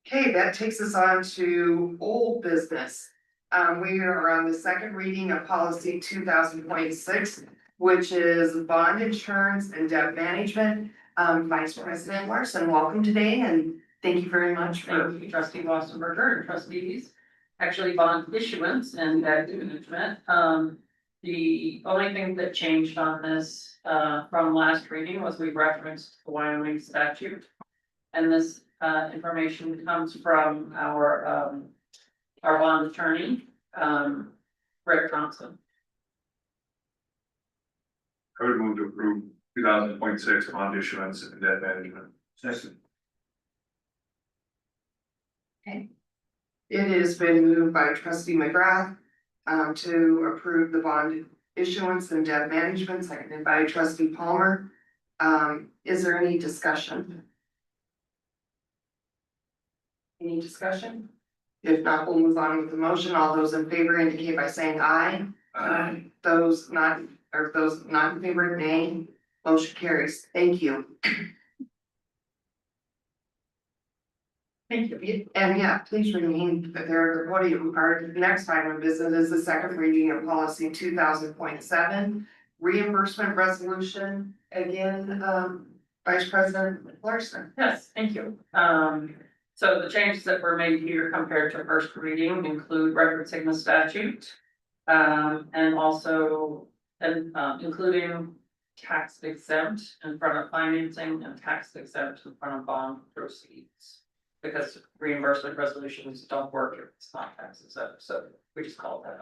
Okay, that takes us on to old business. We are on the second reading of policy 2000.6, which is bond insurance and debt management. Vice President Larson, welcome today and thank you very much for.
Thank you, trustee Wassenberger and trustees. Actually, bond issuance and debt management. The only thing that changed on this, from last reading was we referenced the Wyoming statute. And this, information comes from our bond attorney, Rick Thompson.
I would move to approve 2000.6 bond issuance and debt management.
Second.
It has been moved by trustee McGrath to approve the bond issuance and debt management, seconded by trustee Palmer. Is there any discussion? Any discussion? If not, we'll move on with the motion. All those in favor indicate by saying aye.
Aye.
Those not in favor, nay. Motion carries. Thank you.
Thank you.
And yeah, please remain there at the podium. Our next item of business is the second reading of policy 2000.7 reimbursement resolution. Again, Vice President Larson.
Yes, thank you. So the changes that were made here compared to first reading include referencing the statute. And also, including tax exempt in front of financing and tax exempt in front of bond proceeds. Because reimbursement resolutions don't work if it's not tax exempt, so we just called that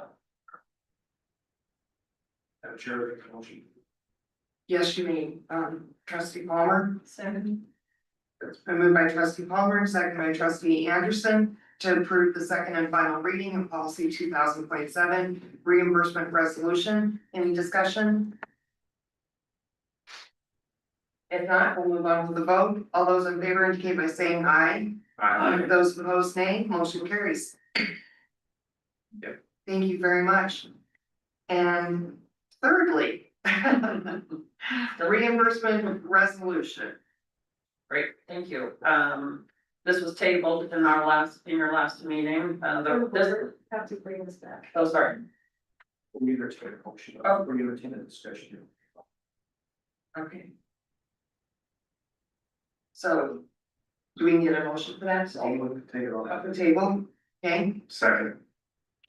out.
Chair, motion.
Yes, you mean, trustee Palmer.
Second.
It's been moved by trustee Palmer and seconded by trustee Anderson to approve the second and final reading of policy 2000.7 reimbursement resolution. Any discussion? If not, we'll move on to the vote. All those in favor indicate by saying aye.
Aye.
Those opposed, nay. Motion carries.
Yep.
Thank you very much. And thirdly, the reimbursement resolution.
Great, thank you. This was tabled in your last meeting,
Have to bring this back.
oh, sorry.
We entertain a motion. We entertain a discussion.
Okay. So, do we need a motion for that?
I'll move to take it
Off
off.
the table, okay,
Second.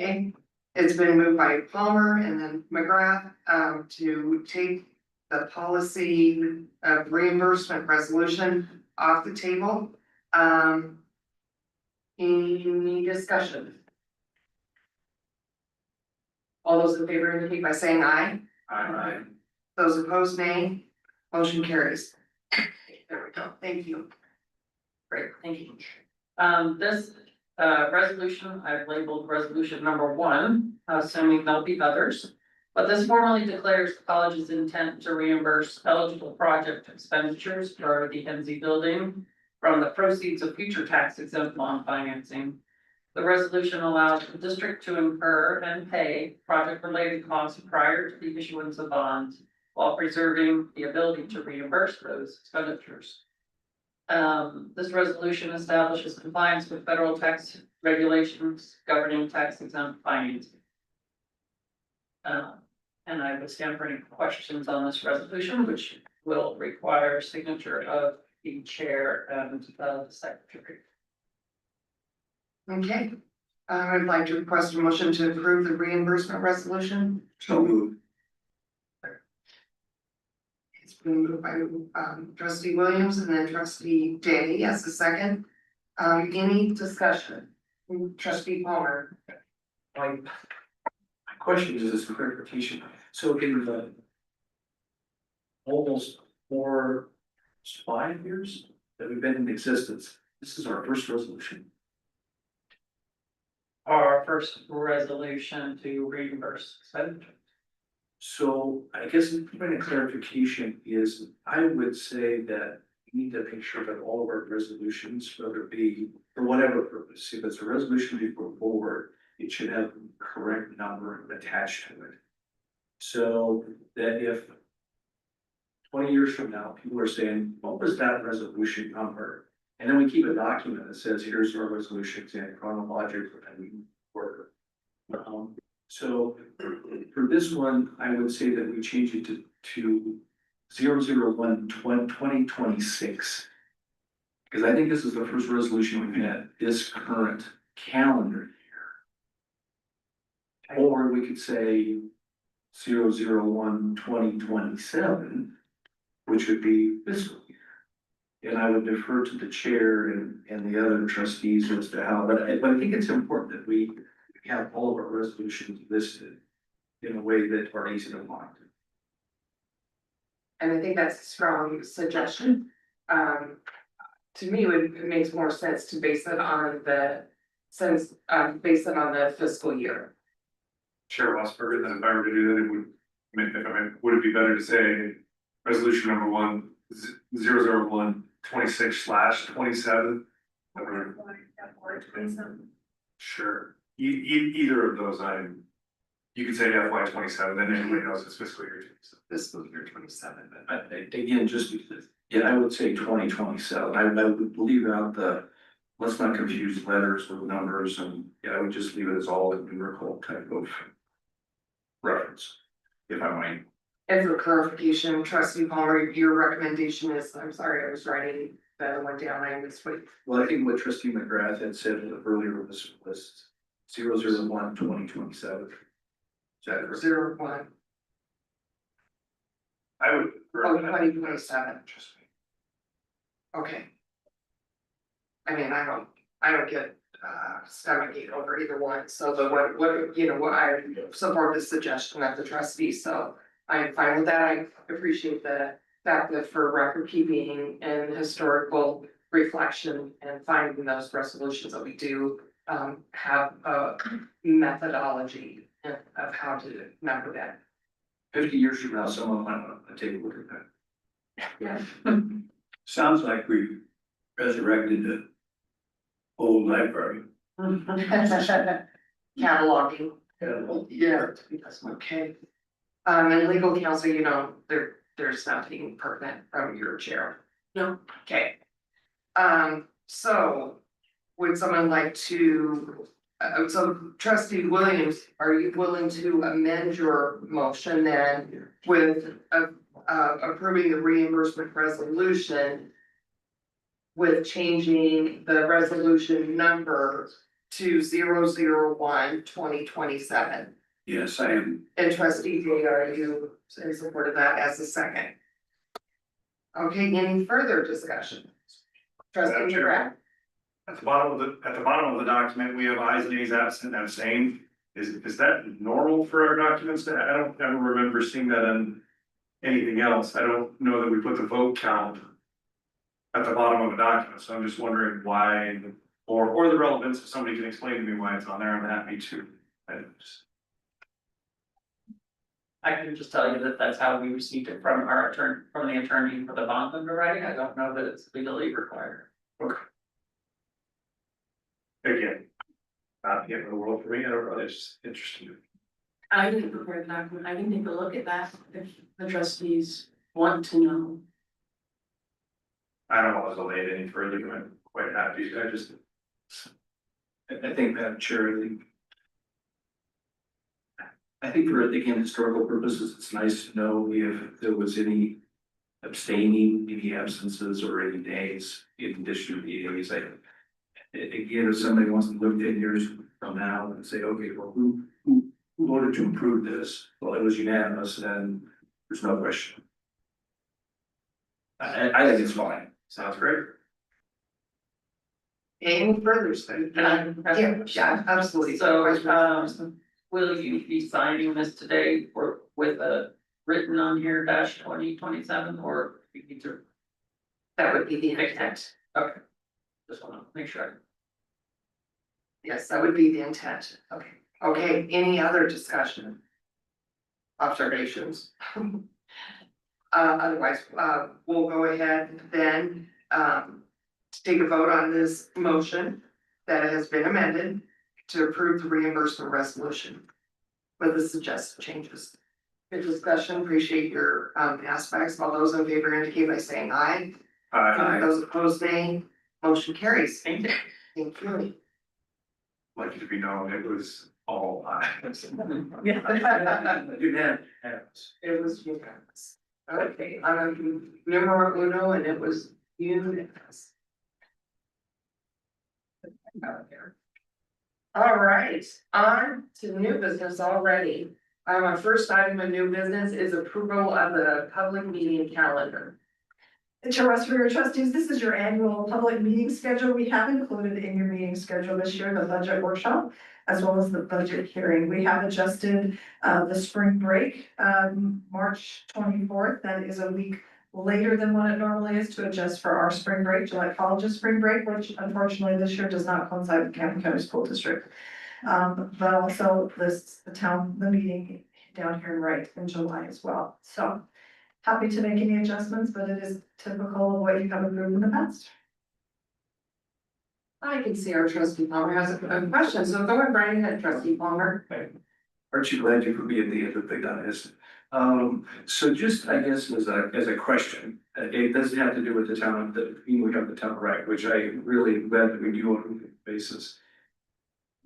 okay. It's been moved by Palmer and then McGrath, to take the policy of reimbursement resolution off the table. Any discussion? All those in favor indicate by saying aye.
Aye.
Those opposed, nay. Motion carries. There we go. Thank you.
Great, thank you. This resolution, I've labeled resolution number 1, assuming there'll be others. But this formally declares the college's intent to reimburse eligible project expenditures for the NZ building from the proceeds of future tax exempt bond financing. The resolution allows the district to incur and pay project related costs prior to the issuance of bonds, while preserving the ability to reimburse those expenditures. This resolution establishes compliance with federal tax regulations governing tax exempt financing. And I would stand for any questions on this resolution, which will require signature of the chair and the secretary.
Okay, I'd like to request a motion to approve the reimbursement resolution.
So moved.
It's been moved by trustee Williams and then trustee Day. Yes, a second. Any discussion? Trustee Palmer.
My question is this clarification. So in the almost 5 years that we've been in existence. This is our first resolution.
Our first resolution to reimburse expenditures.
So I guess the point of clarification is, I would say that we need to make sure that all of our resolutions, whether it be for whatever purpose, if it's a resolution we put forward, it should have the correct number attached to it. So that if 20 years from now, people are saying, what was that resolution number? And then we keep a document that says, here's our resolutions in chronological and order. So for this one, I would say that we change it to 001-2026. Because I think this is the first resolution we've had this current calendar year. Or we could say 001-2027, which would be fiscal year. And I would defer to the chair and the other trustees as to how, but I think it's important that we have all of our resolutions listed in a way that are easy to find.
And I think that's a strong suggestion. To me, it makes more sense to base it on the fiscal year.
Chair Wasberger, then if I were to do that, would it be better to say resolution number 001-26/27? Sure, either of those, you could say FY 27, then anybody else is fiscal year 27.
But again, I would say 2027. I would leave out let's not confuse letters with numbers, and I would just leave it as all a numerical type of reference, if I might.
And for clarification, trustee Palmer, your recommendation is, I'm sorry, I was writing the other one down, I missed what.
Well, I think what trustee McGrath had said earlier was 001-2027. Is that correct?
01.
I would.
2027. Okay. I mean, I don't get stomachache over either one, so but what I support the suggestion of the trustee, so I'm fine with that. I appreciate the fact that for record keeping and historical reflection and finding those resolutions that we do have a methodology of how to number that.
50 years from now, someone might want to take a look at that.
Yeah.
Sounds like we resurrected the old library.
Cataloging. Yeah, okay. And legal counsel, there's nothing pertinent from your chair. No. Okay. So would someone like to, so trustee Williams, are you willing to amend your motion then with approving the reimbursement resolution with changing the resolution number to 001-2027?
Yes, I am.
And trustee Jay, are you in support of that as a second? Okay, any further discussion? Trustee
Madam Chair.
McGrath?
At the bottom of the document, we have ayes, nays, absent, and abstain. Is that normal for our documents? I don't ever remember seeing that in anything else. I don't know that we put the vote count at the bottom of a document, so I'm just wondering why, or the relevance, if somebody can explain to me why it's on there, I'm happy to.
I can just tell you that that's how we received it from our attorney, from the attorney for the bond underwriting. I don't know that it's legally required.
Again, not the end of the world for me, I don't know, it's just interesting.
I didn't prepare the document, I can take a look at that if the trustees want to know.
I don't want to delay it any further, I'm quite happy,
I think, Madam Chair, I think for, again, historical purposes, it's nice to know if there was any abstaining, any absences or any nays in addition to the nays. Again, if somebody wants to look 10 years from now and say, okay, well, who voted to approve this? Well, it was unanimous, then there's no question. I think it's fine.
sounds great.
Any further study? Yeah, absolutely.
So, will you be signing this today or with a written on here dash 2027, or we need to
That would be the
fix
intent.
it? Okay. Just wanna make sure.
Yes, that would be the intent. Okay, okay, any other discussion? Observations? Otherwise, we'll go ahead then, to take a vote on this motion that has been amended to approve the reimbursement resolution with the suggested changes. Good discussion, appreciate your, aspects. All those in favor indicate by saying aye. Those opposed, nay. Motion carries.
Thank you.
Thank you.
Like it to be known, it was all eyes.
Unanimous.
It was unanimous. Okay, I'm numero uno and it was unanimous. All right, on to new business already. Our first item of new business is approval of the public meeting calendar.
Chair Westford, trustees, this is your annual public meeting schedule. We have included in your meeting schedule this year, the budget workshop, as well as the budget hearing. We have adjusted the spring break, March 24th. That is a week later than what it normally is to adjust for our spring break, July College's spring break, which unfortunately this year does not coincide with Camden County School District. But also lists the meeting down here in Wright in July as well. So happy to make any adjustments, but it is typical of what you have approved in the past.
I can see our trustee Palmer has a question, so go ahead, Brian, ahead, trustee Palmer.
Aren't you glad you could be at the end of the guys? So just, I guess, as a question, it doesn't have to do with the town, we have the town right, which I really glad that we do on a weekly basis.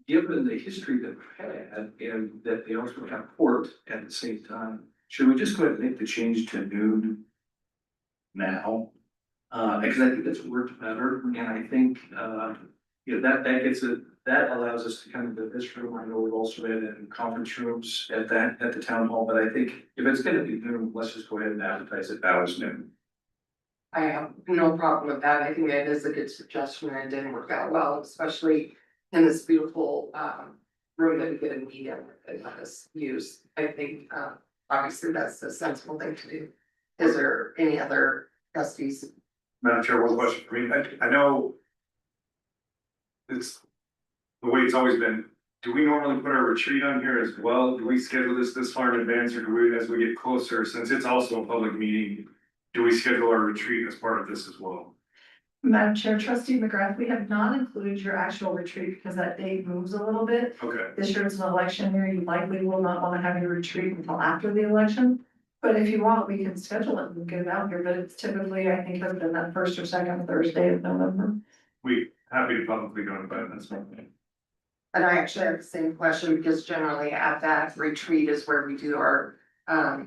Given the history that we've had and that they also have port at the same time, should we just go ahead and make the change to noon now? Because I think that's worked better, and I think, that gets it, that allows us to kind of do this room. I know we've also been in conference rooms at the town hall, but I think if it's gonna be noon, let's just go ahead and advertise it now as noon.
I have no problem with that. I think that is a good suggestion and it didn't work out well, especially in this beautiful room that we get in media and let us use. I think obviously that's the sensible thing to do. Is there any other trustees?
Madam Chair, one question for me. I know it's the way it's always been. Do we normally put our retreat on here as well? Do we schedule this far in advance, or do we, as we get closer, since it's also a public meeting, do we schedule our retreat as part of this as well?
Madam Chair, trustee McGrath, we have not included your actual retreat because that date moves a little bit.
Okay,
This year it's an election year. You likely will not want to have your retreat until after the election. But if you want, we can schedule it and get it out here, but it's typically, I think, has been that first or second Thursday of November.
we happy to publicly go invite, that's one thing.
And I actually have the same question because generally at that retreat is where we do our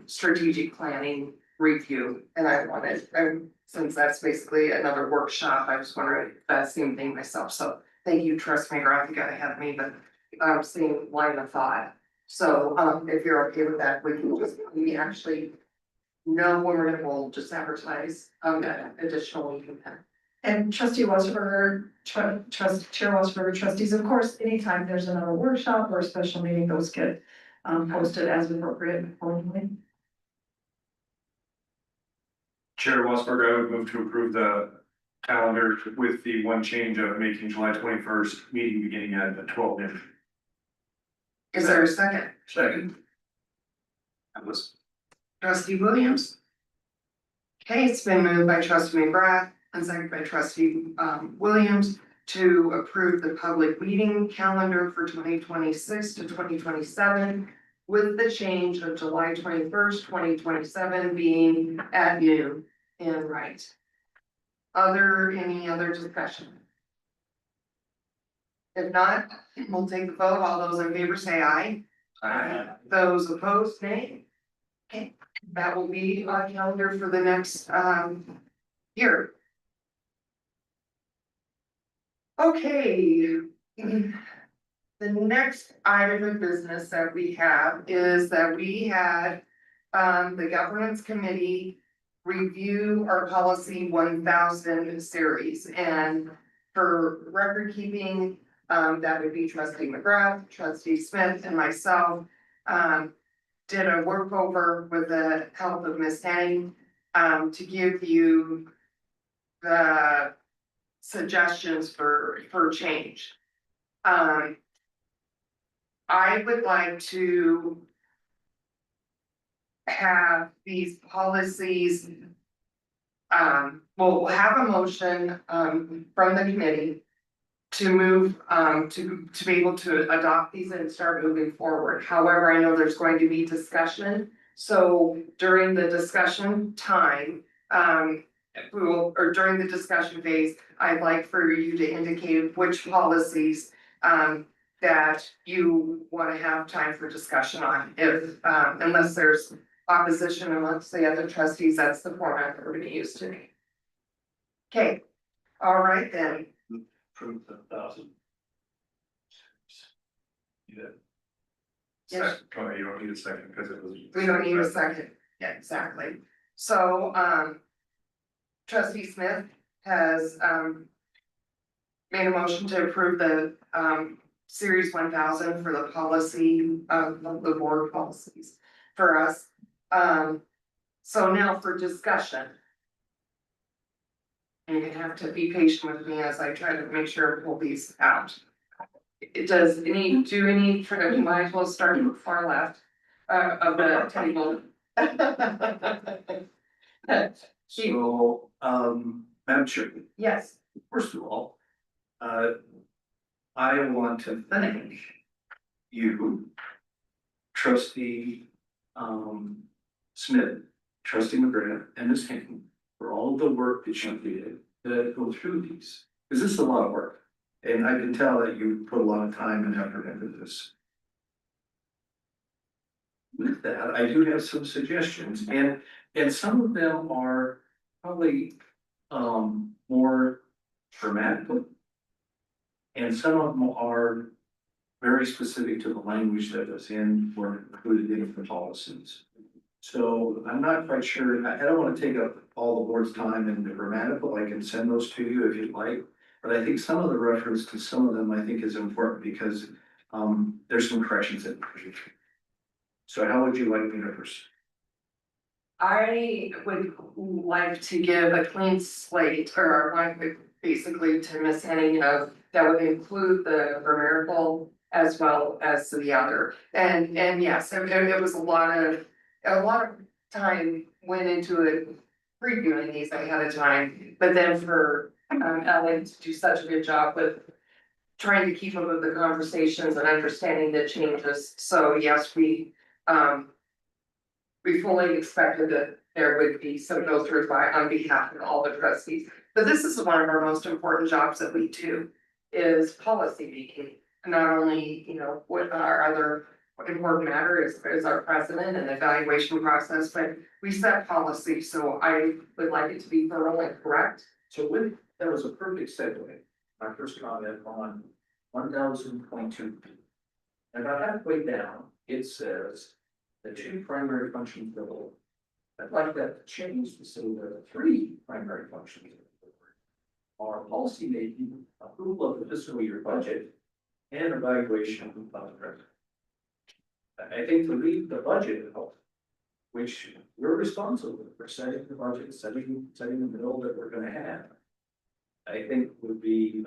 strategic planning review. And I wanted, since that's basically another workshop, I was wondering that same thing myself. So thank you, trust me, Garth, you got ahead of me, but same line of thought. So if you're okay with that, we actually know when we're gonna hold, just advertise that additional week.
And trustee Wasserberger, Chair Wasserberger, trustees, of course, anytime there's another workshop or a special meeting, those get posted as appropriate accordingly.
Chair Wasberg, I would move to approve the calendar with the one change of making July 21st meeting beginning at 12 noon.
Is there a second?
Second.
Trustee Williams? Okay, it's been moved by trustee McGrath and seconded by trustee Williams to approve the public meeting calendar for 2026 to 2027 with the change of July 21st, 2027 being at noon and right. Any other discussion? If not, we'll take the vote. All those in favor say aye. Those opposed, nay. Okay, that will be our calendar for the next year. Okay. The next item of business that we have is that we had the governance committee review our policy 1000 series, and for record keeping, that would be trustee McGrath, trustee Smith, and myself. did a work over with the help of Miss Henning, to give you the suggestions for change. I would like to have these policies. We'll have a motion, from the committee to move, to be able to adopt these and start moving forward. However, I know there's going to be discussion. So during the discussion time, or during the discussion phase, I'd like for you to indicate which policies, that you want to have time for discussion on, if, unless there's opposition amongst the other trustees, that's the format that we're gonna use today. Okay, all right then.
Approve the 1,000.
Yeah.
Yes.
Second, oh, you don't need a second because it was.
We don't need a second. Yeah, exactly. So, trustee Smith has, made a motion to approve the, series 1,000 for the policy, the board policies for us. So now for discussion. And you're gonna have to be patient with me as I try to make sure I pull these out. It does any, you might as well start from far left, of the table.
So, Madam Chair,
Yes,
first of all, I want to thank you, trustee, Smith, trustee McGrath, and Ms. Hinton, for all the work that you did to go through these. Because this is a lot of work, and I can tell that you put a lot of time and effort into this. With that, I do have some suggestions, and some of them are probably, more grammatical. And some of them are very specific to the language that was in or included in the policies. So I'm not quite sure, I don't want to take up all the board's time in the grammatical, I can send those to you if you'd like. But I think some of the reference to some of them I think is important because there's some corrections in there. So how would you like me to proceed?
I would like to give a clean slate, or I would basically to Miss Henning of, that would include the grammatical as well as the other. And yes, it was a lot of time went into it, previewing these ahead of time. But then for Ellen to do such a good job with trying to keep up with the conversations and understanding the changes. So yes, we fully expected that there would be some go through by on behalf of all the trustees. But this is one of our most important jobs that we do, is policy making. Not only, what our other important matter is our president and evaluation process, but we set policy. So I would like it to be thorough and correct.
So that was a perfect segue. My first comment on 1,000.2. And about halfway down, it says the two primary functions of the board. I'd like that to change to say the three primary functions of the board are policy making, approval of the fiscal year budget, and evaluation of the president. I think to leave the budget out, which we're responsible for setting the budget, setting the bill that we're gonna have, I think would be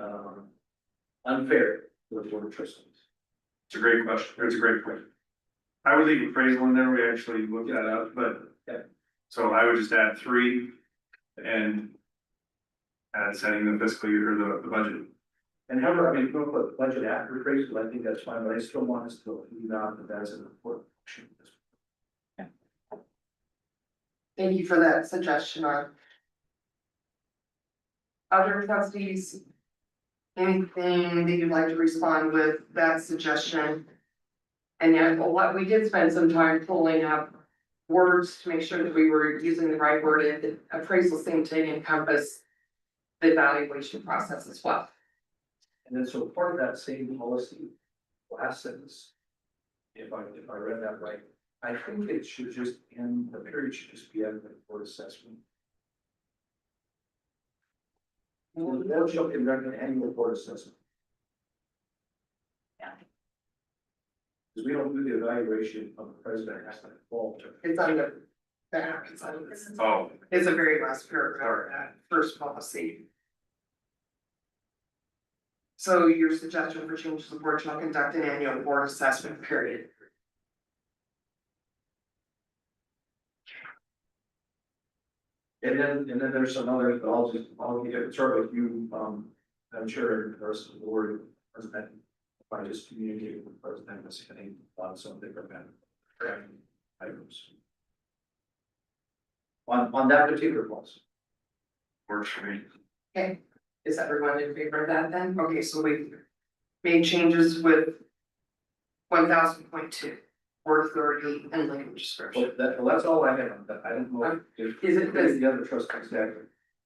unfair to the board of trustees.
It's a great question, it's a great point. I would leave appraisal in there, we actually looked that up, but.
Yeah.
So I would just add 3 and. Add setting the fiscal year, the budget.
And however, I mean, if we put budget after appraisal, I think that's fine, but I still want us to leave out that that's an important function.
Thank you for that suggestion on. Other trustees? Anything that you'd like to respond with that suggestion? And yet, what we did spend some time pulling up words to make sure that we were using the right word, and appraisal seemed to encompass the evaluation process as well.
And then so part of that same policy, last sentence, if I read that right, I think it should just end, the period should just be at the board assessment. The board shall conduct an annual board assessment. Because we don't do the evaluation of the president as the fall.
It's on the back, it's on this.
Oh,
It's the very last paragraph, that first policy. So your suggestion for changes, the board shall conduct an annual board assessment period.
And then there's some other, I'll get, start with you, I'm sure the rest of the board, president, if I just communicate with the president, this thing on some different items. On that particular clause.
works for me.
Okay, is everyone in favor of that then? Okay, so we made changes with 1000.2, word authority and language description.
Well, that's all I have on that. I don't know if.
Is it this-
The other trustees that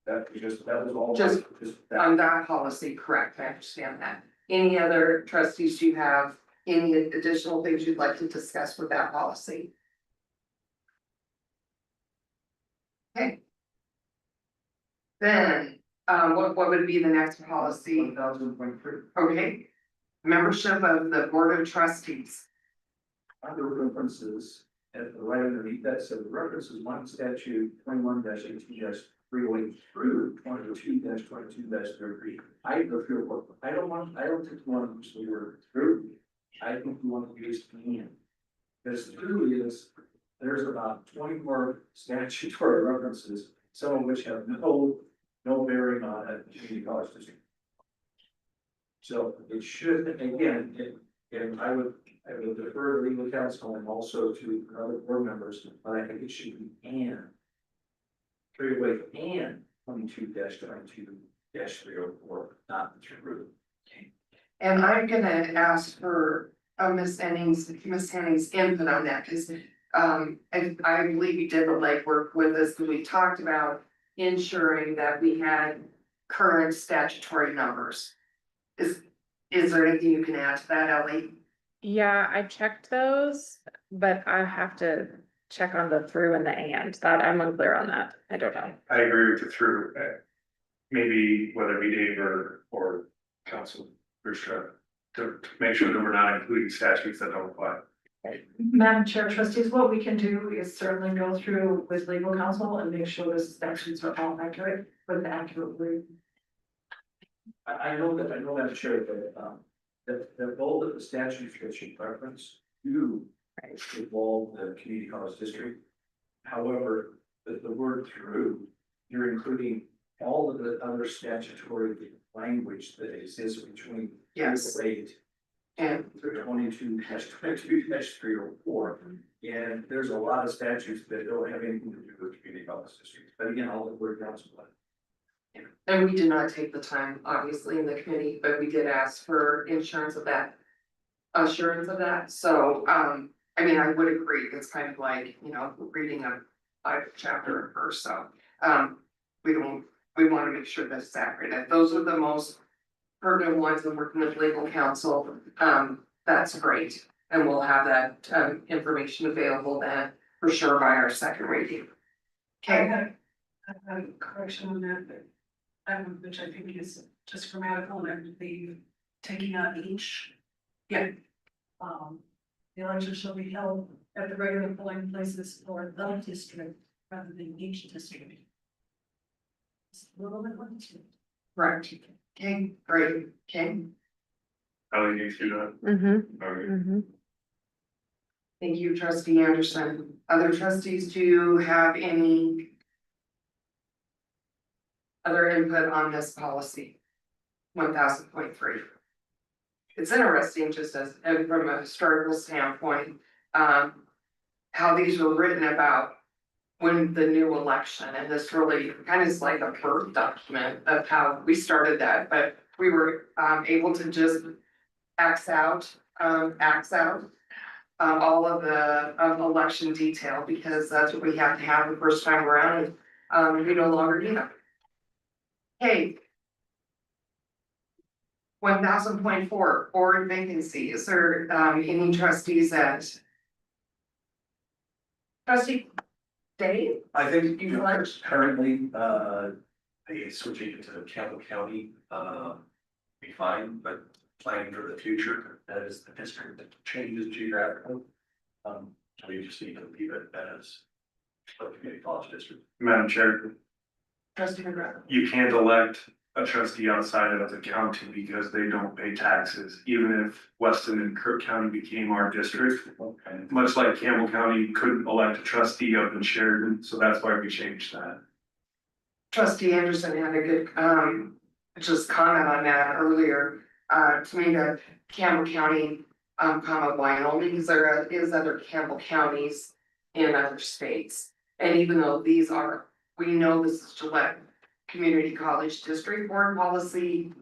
was all.
Just
that.
On that policy, correct, I understand that. Any other trustees you have, any additional things you'd like to discuss with that policy? Okay. Then, what would be the next policy?
1000.3.
Okay. Membership of the Board of Trustees.
Under references, at the right underneath that said references one statute 21-18-308 through 22-22-33. I go through, I don't think we want to use the word through. I think we want to use and. Because through is, there's about 24 statutory references, some of which have no bearing on a community college district. So it should, again, and I would defer to legal counsel and also to other board members, but I think it should be and. Straight away and 22-22-304, not through.
And I'm gonna ask for Miss Henning's input on that, because I believe you did the legwork with us, and we talked about ensuring that we had current statutory numbers. Is there anything you can add to that, Ellie?
Yeah, I checked those, but I have to check on the through and the and, that I'm unclear on that, I don't know.
I agree with the through, maybe whether it be Dave or council, to make sure that we're not including statutes that don't apply.
Madam Chair, trustees, what we can do is certainly go through with legal counsel and make sure the statutes are all accurate with the accurate word.
I know that, Chair, that the goal that the statute should reference do involve the community college district. However, the word through, you're including all of the other statutory language that exists between.
Yes.
8
And
through 22-22-304, and there's a lot of statutes that don't have anything to do with community college districts, but again, all the word council.
we did not take the time, obviously, in the committee, but we did ask for assurance of that. So, I mean, I would agree, it's kind of like, reading a Bible chapter and verse, so, we want to make sure that's accurate, and those are the most pertinent ones, and working with legal counsel, that's great. And we'll have that, information available then, for sure, by our second reading.
I
Okay,
had a correction on that, which I think is just grammatical, and the taking out each. Yeah. The election shall be held at the regular polling places for the district rather than each district. It's a little bit more.
right, okay, great, okay,
How do you do that?
Mm-hmm,
Okay.
mm-hmm.
thank you, trustee Anderson. Other trustees, do you have any other input on this policy? 1000.3. It's interesting, just as, and from a historical standpoint, how these were written about when the new election, and this really kind of is like a birth document of how we started that, but we were able to just ax out all of the election detail, because that's what we have to have the first time around, and we no longer do that. Okay. 1000.4, board vacancy, is there any trustees that? Trustee Dave?
I think,
You like-
currently, switching to Campbell County, be fine, but planning for the future, that is the district that changes geographically. We just need to leave it as a community college district.
Madam Chair,
Trustee McGrath.
you can't elect a trustee outside of the county because they don't pay taxes, even if Weston and Kirk County became our district.
Okay.
Much like Campbell County couldn't elect a trustee up in Sheridan, so that's why we changed that.
Trustee Anderson had a good, just comment on that earlier. To me, the Campbell County, comma Wyoming, because there is other Campbell counties in other states. And even though these are, we know this is Gillette Community College District Board policy.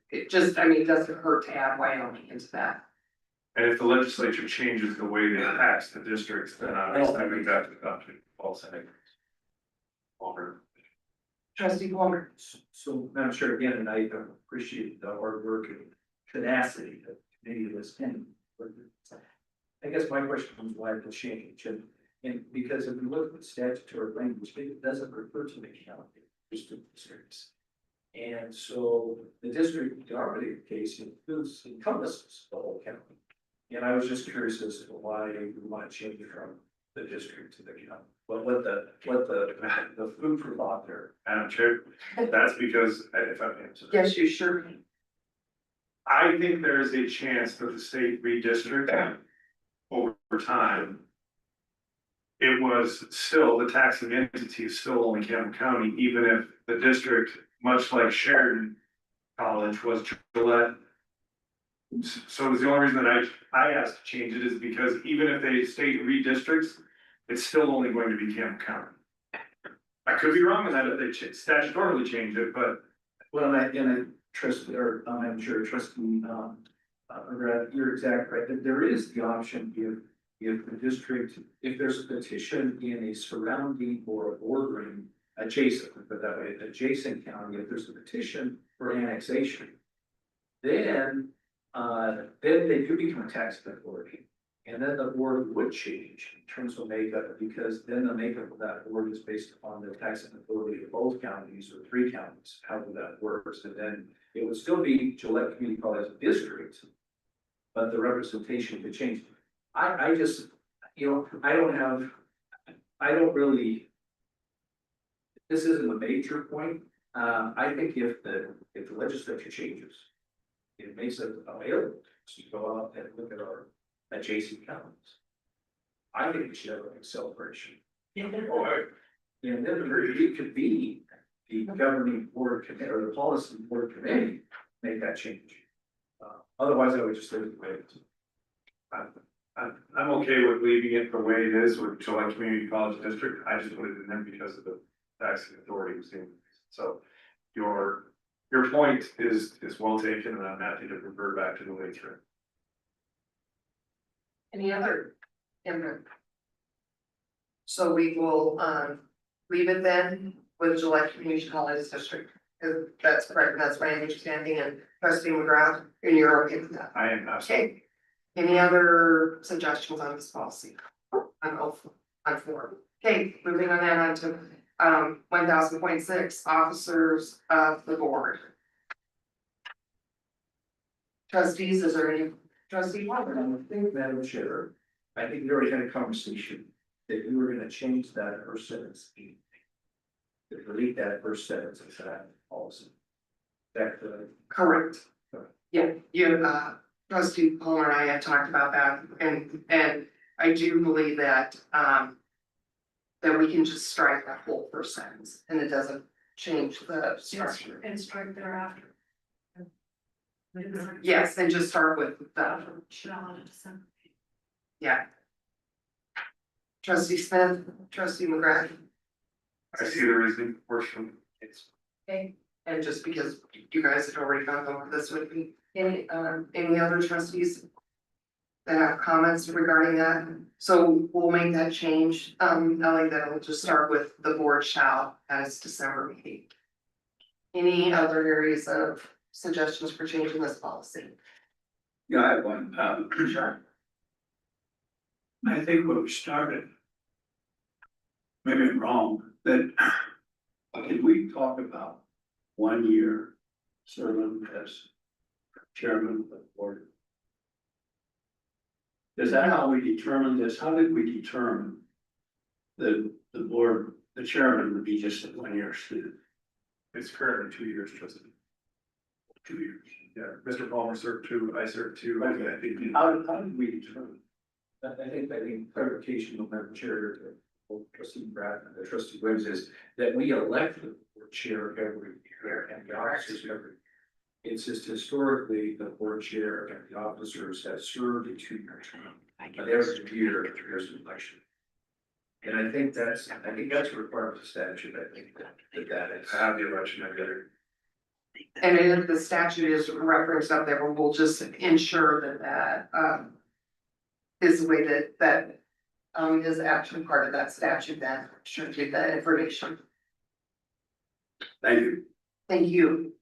It just, I mean, it doesn't hurt to add Wyoming into that.
And if the legislature changes the way they tax the districts, then obviously we got to come to all settings. Over.
Trustee Palmer.
So, Madam Chair, again, and I appreciate the hard work and tenacity that the committee was in. I guess my question was why the change, and because if we look at the statutory language, it doesn't refer to the county, just to the districts. And so the district, in our case, encompasses the whole county. And I was just curious as to why we want to change it from the district to the county. But what the food for thought there.
Madam Chair, that's because, if I may answer.
Yes, you sure can.
I think there is a chance that the state redistrict over time. It was still, the taxing entity is still only Campbell County, even if the district, much like Sheridan College, was Gillette. So the only reason that I asked to change it is because even if they state redistricts, it's still only going to be Campbell County. I could be wrong in that if they statutorily change it, but.
Well, and I trust, or I'm sure trustee, you're exactly right, that there is the option if the district, if there's a petition in a surrounding or a bordering adjacent, but that way, adjacent county, if there's a petition for annexation, then they do become a taxing authority. And then the board would change in terms of makeup, because then the makeup of that board is based upon the taxing authority of both counties or three counties, however that works. And then it would still be Gillette Community College District, but the representation could change. I just, I don't really, this isn't a major point. I think if the legislature changes, it makes it available to go out and look at our adjacent counties. I think we should have a celebration. And then it could be the governing board committee or the policy board committee make that change. Otherwise, I would just leave it the way it is.
I'm okay with leaving it the way it is with Gillette Community College District. I just put it in there because of the taxing authority was in. So your point is well taken, and I'm happy to revert back to the way through.
Any other input? So we will, leave it then with Gillette Community College District. If that's correct, that's my understanding, and trustee McGrath, and you're okay with that?
I am absolutely.
Okay. Any other suggestions on this policy? On four. Okay, moving on to 1000.6, officers of the board. Trustees, is there any trustee?
I think, Madam Chair, I think we already had a conversation that we were gonna change that first sentence. To delete that first sentence of that policy. That,
Correct. Yeah, you, trustee Palmer and I had talked about that, and I do believe that, that we can just strike that whole first sentence, and it doesn't change the structure.
And strike thereafter.
Yes, and just start with the,
Shall in December.
yeah. Trustee Smith, trustee McGrath.
I see the reasoning, works for me. It's.
Okay, and just because you guys had already gone over this with me, any other trustees that have comments regarding that? So we'll make that change. I like that. We'll just start with the board shall at its December meeting. Any other areas of suggestions for changing this policy?
Yeah, I have one,
Sure.
I think when we started. Maybe I'm wrong, that, did we talk about 1 year serving as chairman of the board. Is that how we determined this? How did we determine that the board, the chairman would be just a 1 year student?
It's currently 2 years, Justin. 2 years. Yeah, Mr. Palmer served 2, I served 2. I think
How did we determine? I think clarification of Madam Chair, trustee Brad and trustee Williams is that we elect the board chair every year and the officers every year. It's just historically the board chair and the officers have served a 2 year term, but every year there's an election. And I think that's a requirement of the statute. I think that is.
I have the election every year.
And if the statute is referenced up there, we'll just ensure that is the way that is actually part of that statute, then should give that information.
Thank you.
Thank you.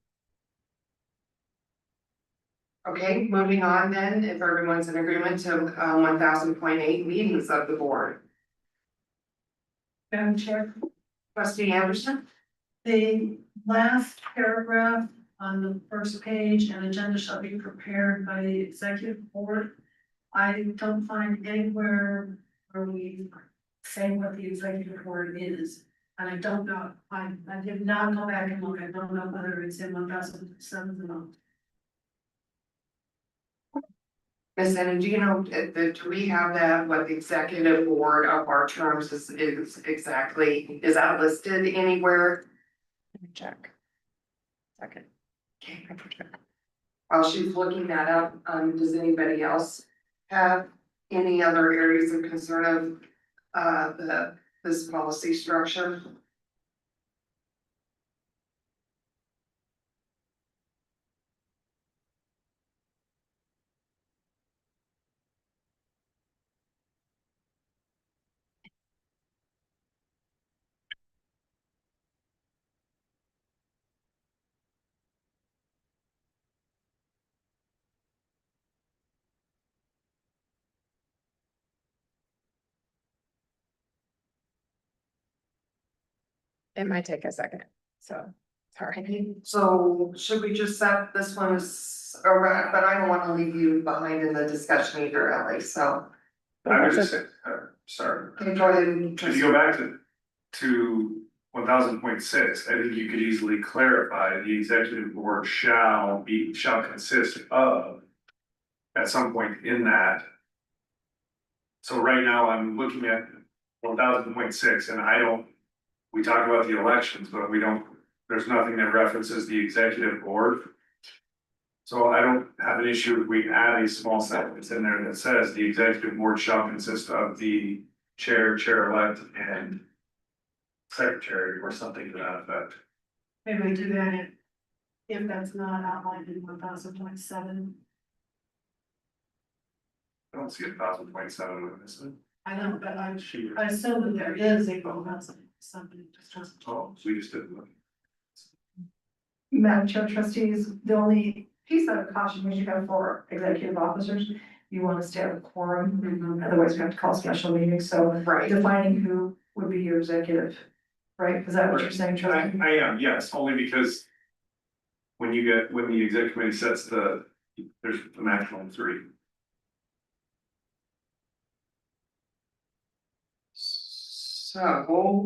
Okay, moving on then, if everyone's in agreement to 1000.8 meetings of the board.
Madam Chair,
Trustee Anderson?
the last paragraph on the first page, an agenda shall be prepared by the executive board. I don't find anywhere where we say what the executive board is. And I don't know, I did not go back and look, I don't know whether it's in 1007 or not.
Ms. Ennis, do you know, do we have that, what the executive board of our terms is exactly, is that listed anywhere?
Let me check. Second.
Okay. While she's looking that up, does anybody else have any other areas of concern of this policy structure?
It might take a second, so, sorry.
So should we just set this one as, but I don't wanna leave you behind in the discussion either, Ellie, so.
I was just saying, sorry.
Okay, go ahead and
If you go back to 1000.6, I think you could easily clarify the executive board shall consist of. At some point in that. So right now I'm looking at 1000.6 and we talk about the elections, but there's nothing that references the executive board. So I don't have an issue if we add a small sentence in there that says the executive board shall consist of the chair, chair-elect, and secretary or something to that effect.
Maybe we do that if that's not outlined in 1000.7.
I don't see 1000.7 with this.
I know, but I assume that there is a 1000.7.
Oh, we just didn't look.
Madam Chair, trustees, the only piece of caution was you have for executive officers, you want to stay at a quorum, otherwise we have to call special meetings, so
right,
defining who would be your executive, right? Is that what you're saying, trustee?
I am, yes, only because when the exec committee sets there's the maximum 3.
so,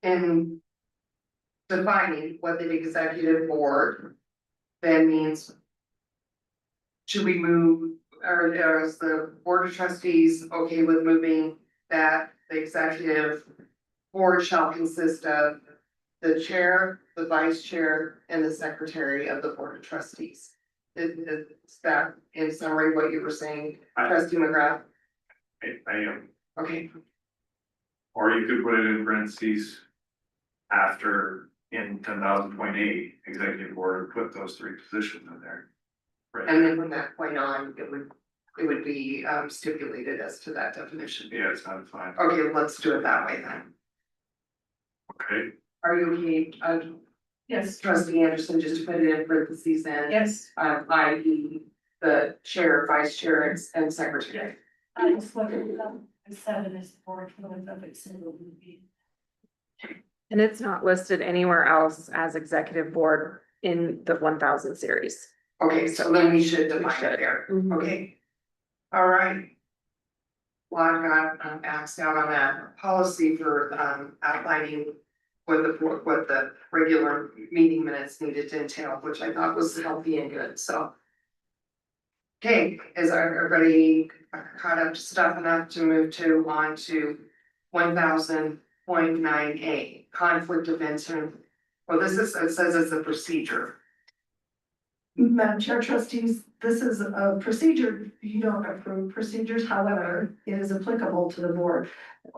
in defining what the executive board then means, should we move, or is the board of trustees okay with moving that the executive board shall consist of the chair, the vice chair, and the secretary of the board of trustees? Is that in summary what you were saying, trustee McGrath?
I am,
Okay,
or you could put it in parentheses after in 10,000.8 executive board and put those 3 positions in there. Right.
and then from that point on, it would be stipulated as to that definition.
Yeah, it's not fine.
Okay, let's do it that way then.
Okay,
Are you okay,
Yes,
trustee Anderson, just to put it in parentheses then?
yes,
I.e. the chair, vice chair, and secretary.
I just looked at it, I said it is board, of it single would be.
And it's not listed anywhere else as executive board in the 1000 series.
Okay, so then we should define
should.
it there,
Mhm.
okay? All right. Well, I've got axed out on that policy for outlining what the regular meeting minutes needed to entail, which I thought was healthy and good, so. Okay, is everybody caught up to stuff enough to move on to 1000.9A, conflict of interest? Well, it says it's a procedure.
Madam Chair, trustees, this is a procedure, you don't approve procedures, however, it is applicable to the board.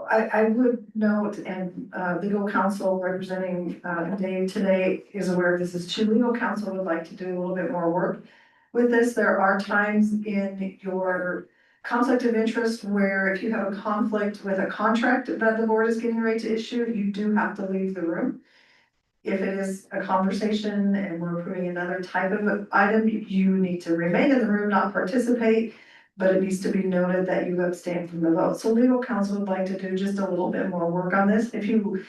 I would note, and legal counsel representing Dave today is aware this is true. Legal counsel would like to do a little bit more work with this. There are times in your conflict of interest where if you have a conflict with a contract that the board is getting ready to issue, you do have to leave the room. If it is a conversation and we're approving another type of item, you need to remain in the room, not participate. But it needs to be noted that you abstain from the vote. So legal counsel would like to do just a little bit more work on this. If you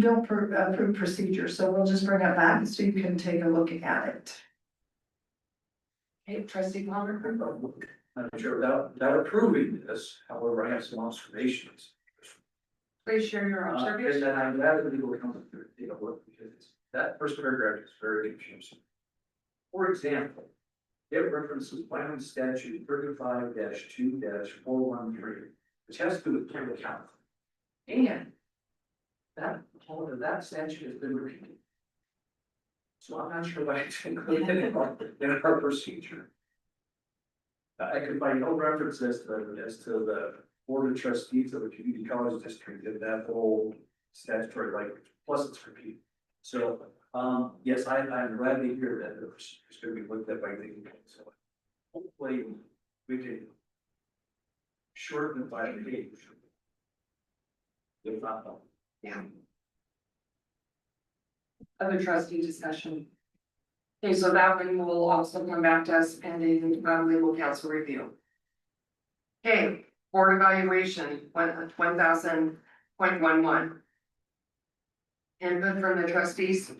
don't approve procedure, so we'll just bring it back so you can take a look at it.
Hey, trustee Palmer.
I'm sure without approving this, however, I have some observations.
Please share your
And
observations.
then I'm glad that legal counsel to take a look because that first paragraph is very confusing. For example, it references Wyoming statute 35-2-413, which has to do with public health. And that statute has been repeated. So I'm not sure why it's included in our procedure. I could find no reference as to the board of trustees of the community college district and that whole statutory language, plus it's repeated. So, yes, I'm glad to hear that the procedure is going to be looked at by legal counsel. Hopefully, we can shorten it by a page. If not, no.
Yeah. Other trustee discussion. Okay, so that one will also come back to us pending legal counsel review. Okay, board evaluation, 1000.11. Input from the trustees.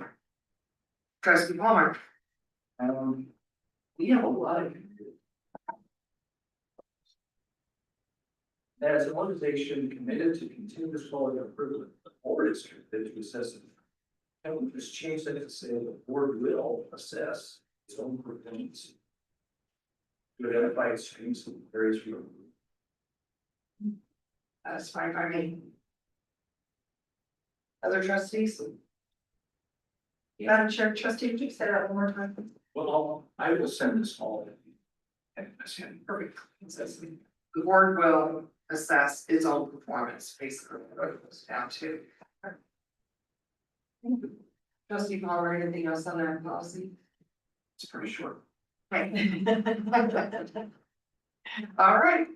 Trustee Palmer.
We have a lot of. As an organization committed to continuous quality improvement, the board is committed to assessing. And we just change that to say the board will assess its own performance. To identify its strengths and areas for improvement.
That's fine by me. Other trustees?
Madam Chair, trustee, would you say that one more time?
Well, I will send this all.
Perfect. The board will assess its own performance, basically, what it goes down to. Trustee Palmer, anything else on that policy?
It's pretty short.
Okay. All right,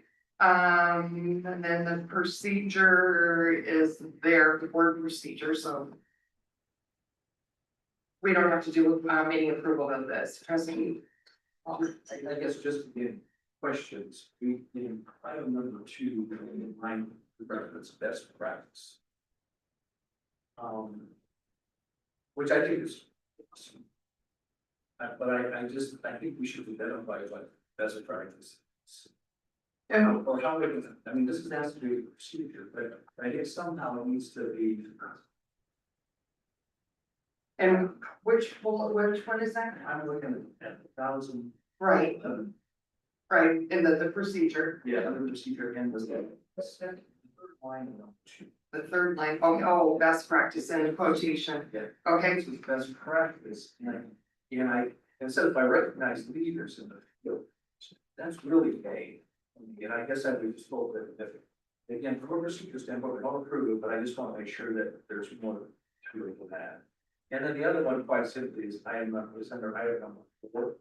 and then the procedure is there, the board procedure, so. We don't have to do meeting approval of this, trustee. Palmer.
I guess just in questions, we, in item number 2, in line with reference best practice. Which I think is. Awesome. But I think we should identify like best practices.
And
Or how it, I mean, this has to be a procedure, but I think somehow it needs to be.
which one is that?
I'm looking at 1,000.
Right, right, in the procedure,
Yeah, under procedure and was that. Line number 2.
the third line, oh, best practice and quotation,
Yeah.
okay,
This is best practice, and it says by recognized leaders in the field. That's really vague. And I guess I would just hope that if, again, from a procedure standpoint, we don't approve it, but I just want to make sure that there's more to it than that. And then the other one, quite simply, is was under item number 4.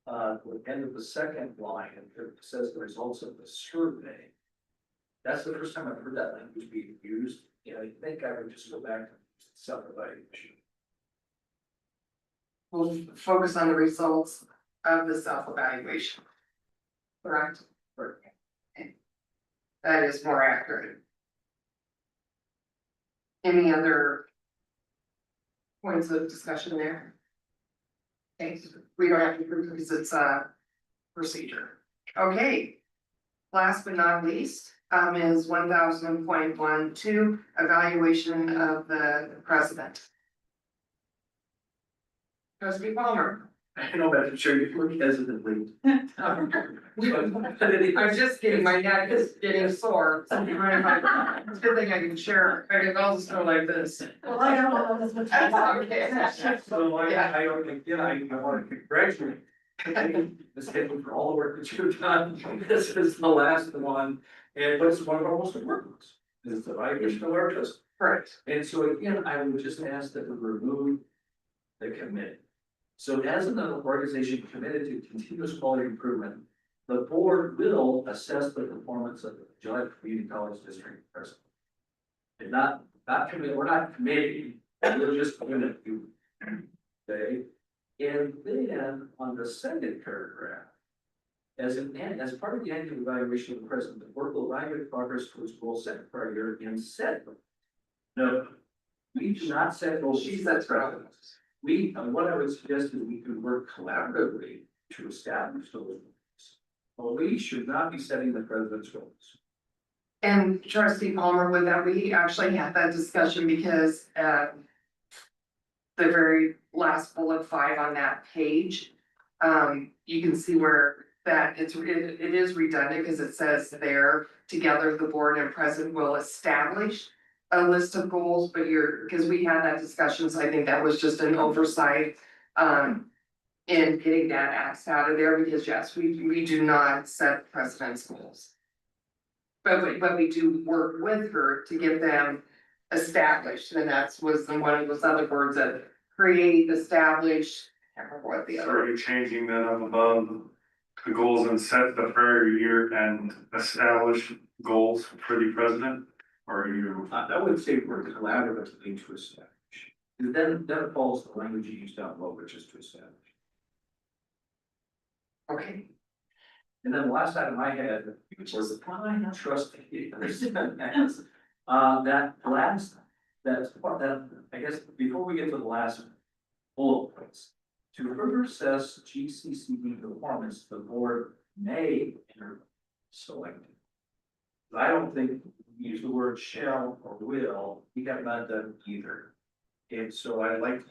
At the end of the second line, it says the results of the survey. That's the first time I've heard that language being used, and I think I would just go back to self-evaluation.
we'll focus on the results of the self-evaluation. Correct? Okay. That is more accurate. Any other points of discussion there? Okay, we don't have to prove because it's a procedure. Okay. Last but not least, is 1000.12 evaluation of the president. Trustee Palmer.
I know, but I'm sure you look hesitantly.
I'm just kidding, my neck is getting sore. So it's a good thing I can share, I can also go like this.
Well, I have all of this.
Okay.
So
Yeah.
I want to congratulate Ms. Hayden for all the work that you've done. This is the last one, and but it's one of our most important ones. This is the evaluation of our trust.
Correct.
And so again, I would just ask that we remove the committee. So as an organization committed to continuous quality improvement, the board will assess the performance of the Gillette Community College District president. And not committee, we're not committee, we're just gonna do. Okay, and then on the second paragraph. As part of the annual evaluation of the president, the board will evaluate progress towards goals set prior year and set them. No, we do not set goals.
She sets
president. What I would suggest is we can work collaboratively to establish those goals. But we should not be setting the president's goals.
And trustee Palmer, with that, we actually had that discussion because, the very last bullet 5 on that page, you can see where that it is redundant because it says there, together the board and president will establish a list of goals, but because we had that discussion, so I think that was just an oversight, in getting that asked out of there, because yes, we do not set precedence goals. But we do work with her to get them established, and was one of those other words that create, establish, I can't remember what the
So
other.
are you changing that up above the goals and set the prior year and establish goals for the president? Or are you?
I would say we're collaboratively to establish. And then that follows the language you used down below, which is to establish.
Okay,
And then the last item I had, which was the fine trustee. That I guess before we get to the last bullet points. To further assess GCCD performance, the board may select. I don't think we use the word shall or will, we have not done either. And so I'd like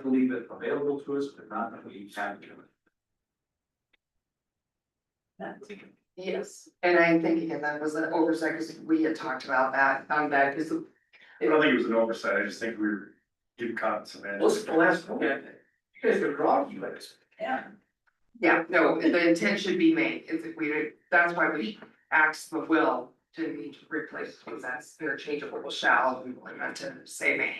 to leave it available to us, but not that we have to.
yes, and I'm thinking that was an oversight, because we had talked about that, that is.
I don't think it was an oversight, I just think we were getting caught in some.
What's the last one? You guys are wrong, you guys.
Yeah, no, the intent should be made, that's why we asked the will to need to replace, because that's interchangeable with shall, we only meant to say may.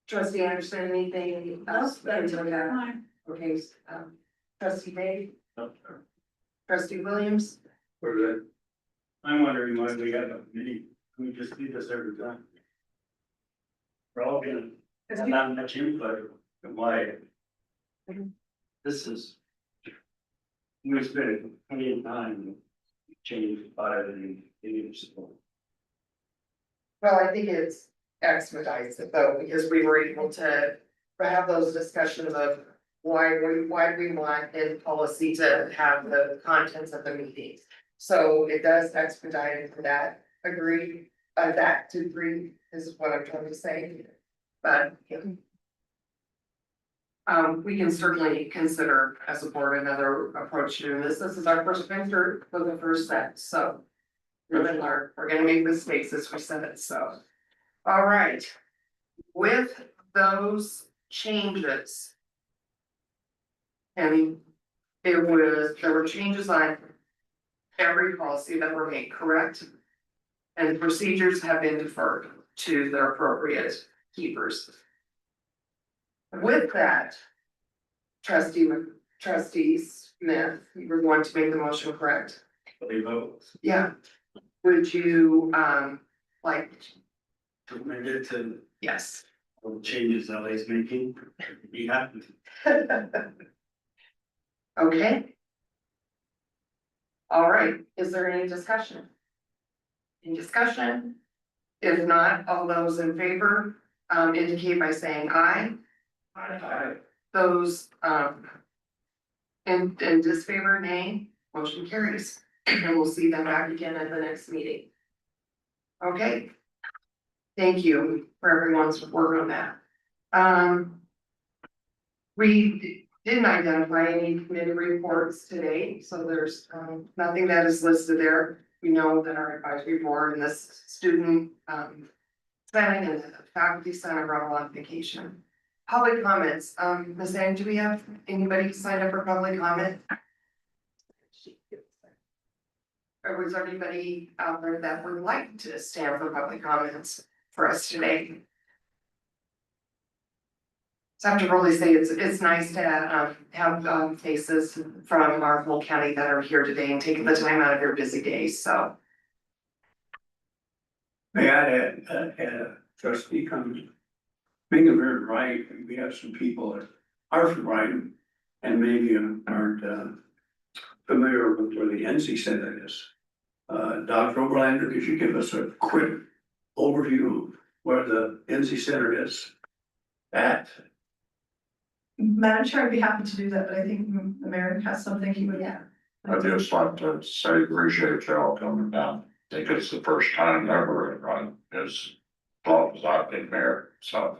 Trustee Anderson, anything else? Okay, trustee Dave, trustee Williams,
We're good. I'm wondering why we have a committee, we just do this every time. We're all gonna, it's not much input, but why? This is. We spent plenty of time changing 5 and 8 so.
well, I think it's expedites it though, because we were able to have those discussions of why we want in policy to have the contents of the meetings. So it does expedite it for that, agree, that degree is what I'm trying to say. But we can certainly consider as a board another approach to this. This is our first venture for the first set, so. We're gonna make mistakes as we said it, so. All right. With those changes. And there were changes on every policy that were made, correct? And procedures have been deferred to their appropriate keepers. With that, trustee Smith, you were going to make the motion, correct?
They vote.
Yeah. Would you, like,
To amend it to
yes.
all the changes LA's making, be happy.
Okay. All right, is there any discussion? Any discussion? If not, all those in favor, indicate by saying aye.
Aye.
Those, in disfavor, nay, motion carries. And we'll see them back again at the next meeting. Okay. Thank you for everyone's work on that. We didn't identify any committee reports today, so there's nothing that is listed there. We know that our advisory board and this student planning and the faculty center are all on vacation. Public comments, Ms. Ann, do we have anybody signed up for public comment? Or was there anybody out there that would like to stand for public comments for us today? So I have to really say it's nice to have faces from our whole county that are here today and taking the time out of their busy days, so.
May I add, trustee comment? Being a very right, we have some people that are from Wright and maybe aren't familiar with where the NC Center is. Dr. Oberlander, could you give us a quick overview of where the NC Center is at?
Madam Chair, I'd be happy to do that, but I think the mayor has something he would.
Yeah.
I'd just like to say appreciate y'all coming down. I think it's the first time ever in run as long as I've been there, so.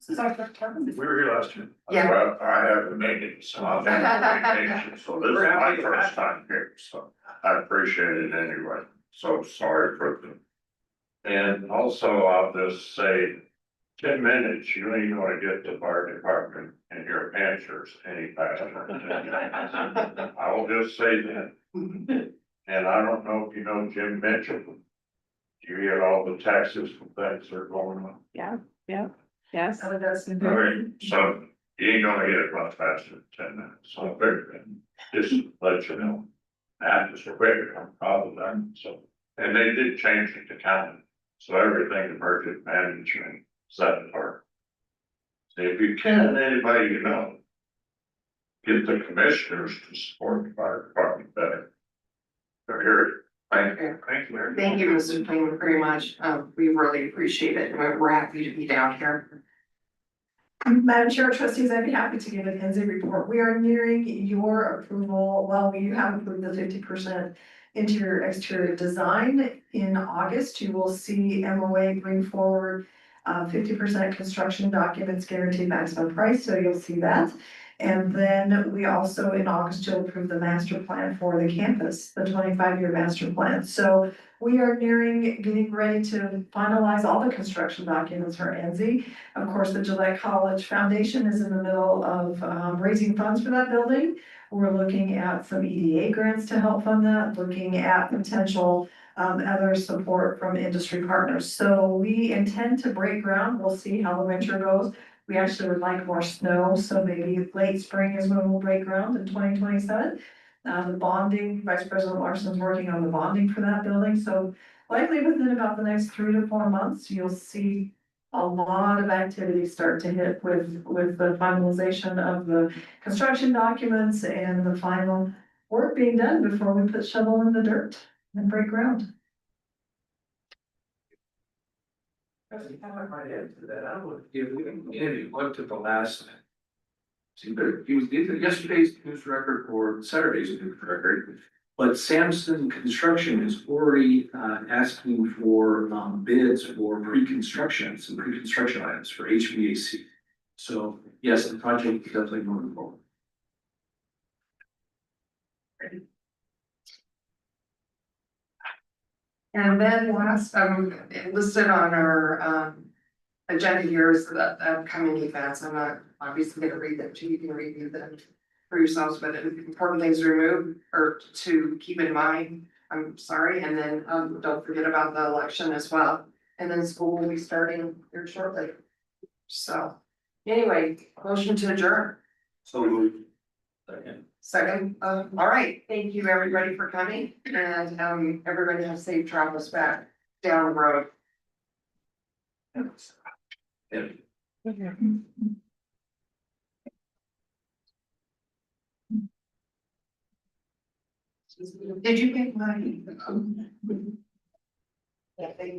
This is our first time.
We were here last year.
Yeah.
Well, I haven't made it, so I've been on vacation, so this is my first time here, so I appreciate it anyway. So sorry for the. And also, I'll just say, 10 minutes, you ain't gonna get the fire department and your answers any faster. I will just say that. And I don't know if you know Jim Mitchell. Do you hear all the taxes and things that are going on?
Yeah, yes.
So that's.
All right, so you ain't gonna get it much faster than 10 minutes, so I figured, just to let you know. And just quick, I'm proud of that, so, and they did change it to county, so everything emergent management set apart. So if you can, anybody you know, get the commissioners to support the fire department better. They're here, thank you.
Thank you, Mayor.
Thank you, Mr. Plain, very much. We really appreciate it, and we're happy to be down here.
Madam Chair, trustees, I'd be happy to give an NZ report. We are nearing your approval. Well, we have approved the 50% interior exterior design. In August, you will see MOA bring forward 50% construction documents guaranteed maximum price, so you'll see that. And then we also, in August, you'll approve the master plan for the campus, the 25-year master plan. So we are nearing getting ready to finalize all the construction documents for NZ. Of course, the Gillette College Foundation is in the middle of raising funds for that building. We're looking at some EDA grants to help fund that, looking at potential other support from industry partners. So we intend to break ground. We'll see how the winter goes. We actually would like more snow, so maybe late spring is when we'll break ground in 2027. The bonding, Vice President Larson's working on the bonding for that building, so likely within about the next 3 to 4 months, you'll see a lot of activity start to hit with the finalization of the construction documents and the final work being done before we put shovel in the dirt and break ground.
I might add to that, I don't know if you looked at the last. See, there, he was either yesterday's news record or Saturday's news record, but Samson Construction is already asking for bids for pre-construction, some pre-construction items for HVAC. So yes, the project is definitely moving forward.
And then last, listed on our agenda here is the upcoming events. I'm not obviously gonna read them to you, you can review them for yourselves, but important things to remove or to keep in mind. I'm sorry, and then don't forget about the election as well. And then school will be starting here shortly. So anyway, motion to adjourn.
So moved.
Second, all right, thank you everybody for coming and everybody have safe travels back down the road. Did you get my? Yeah, they.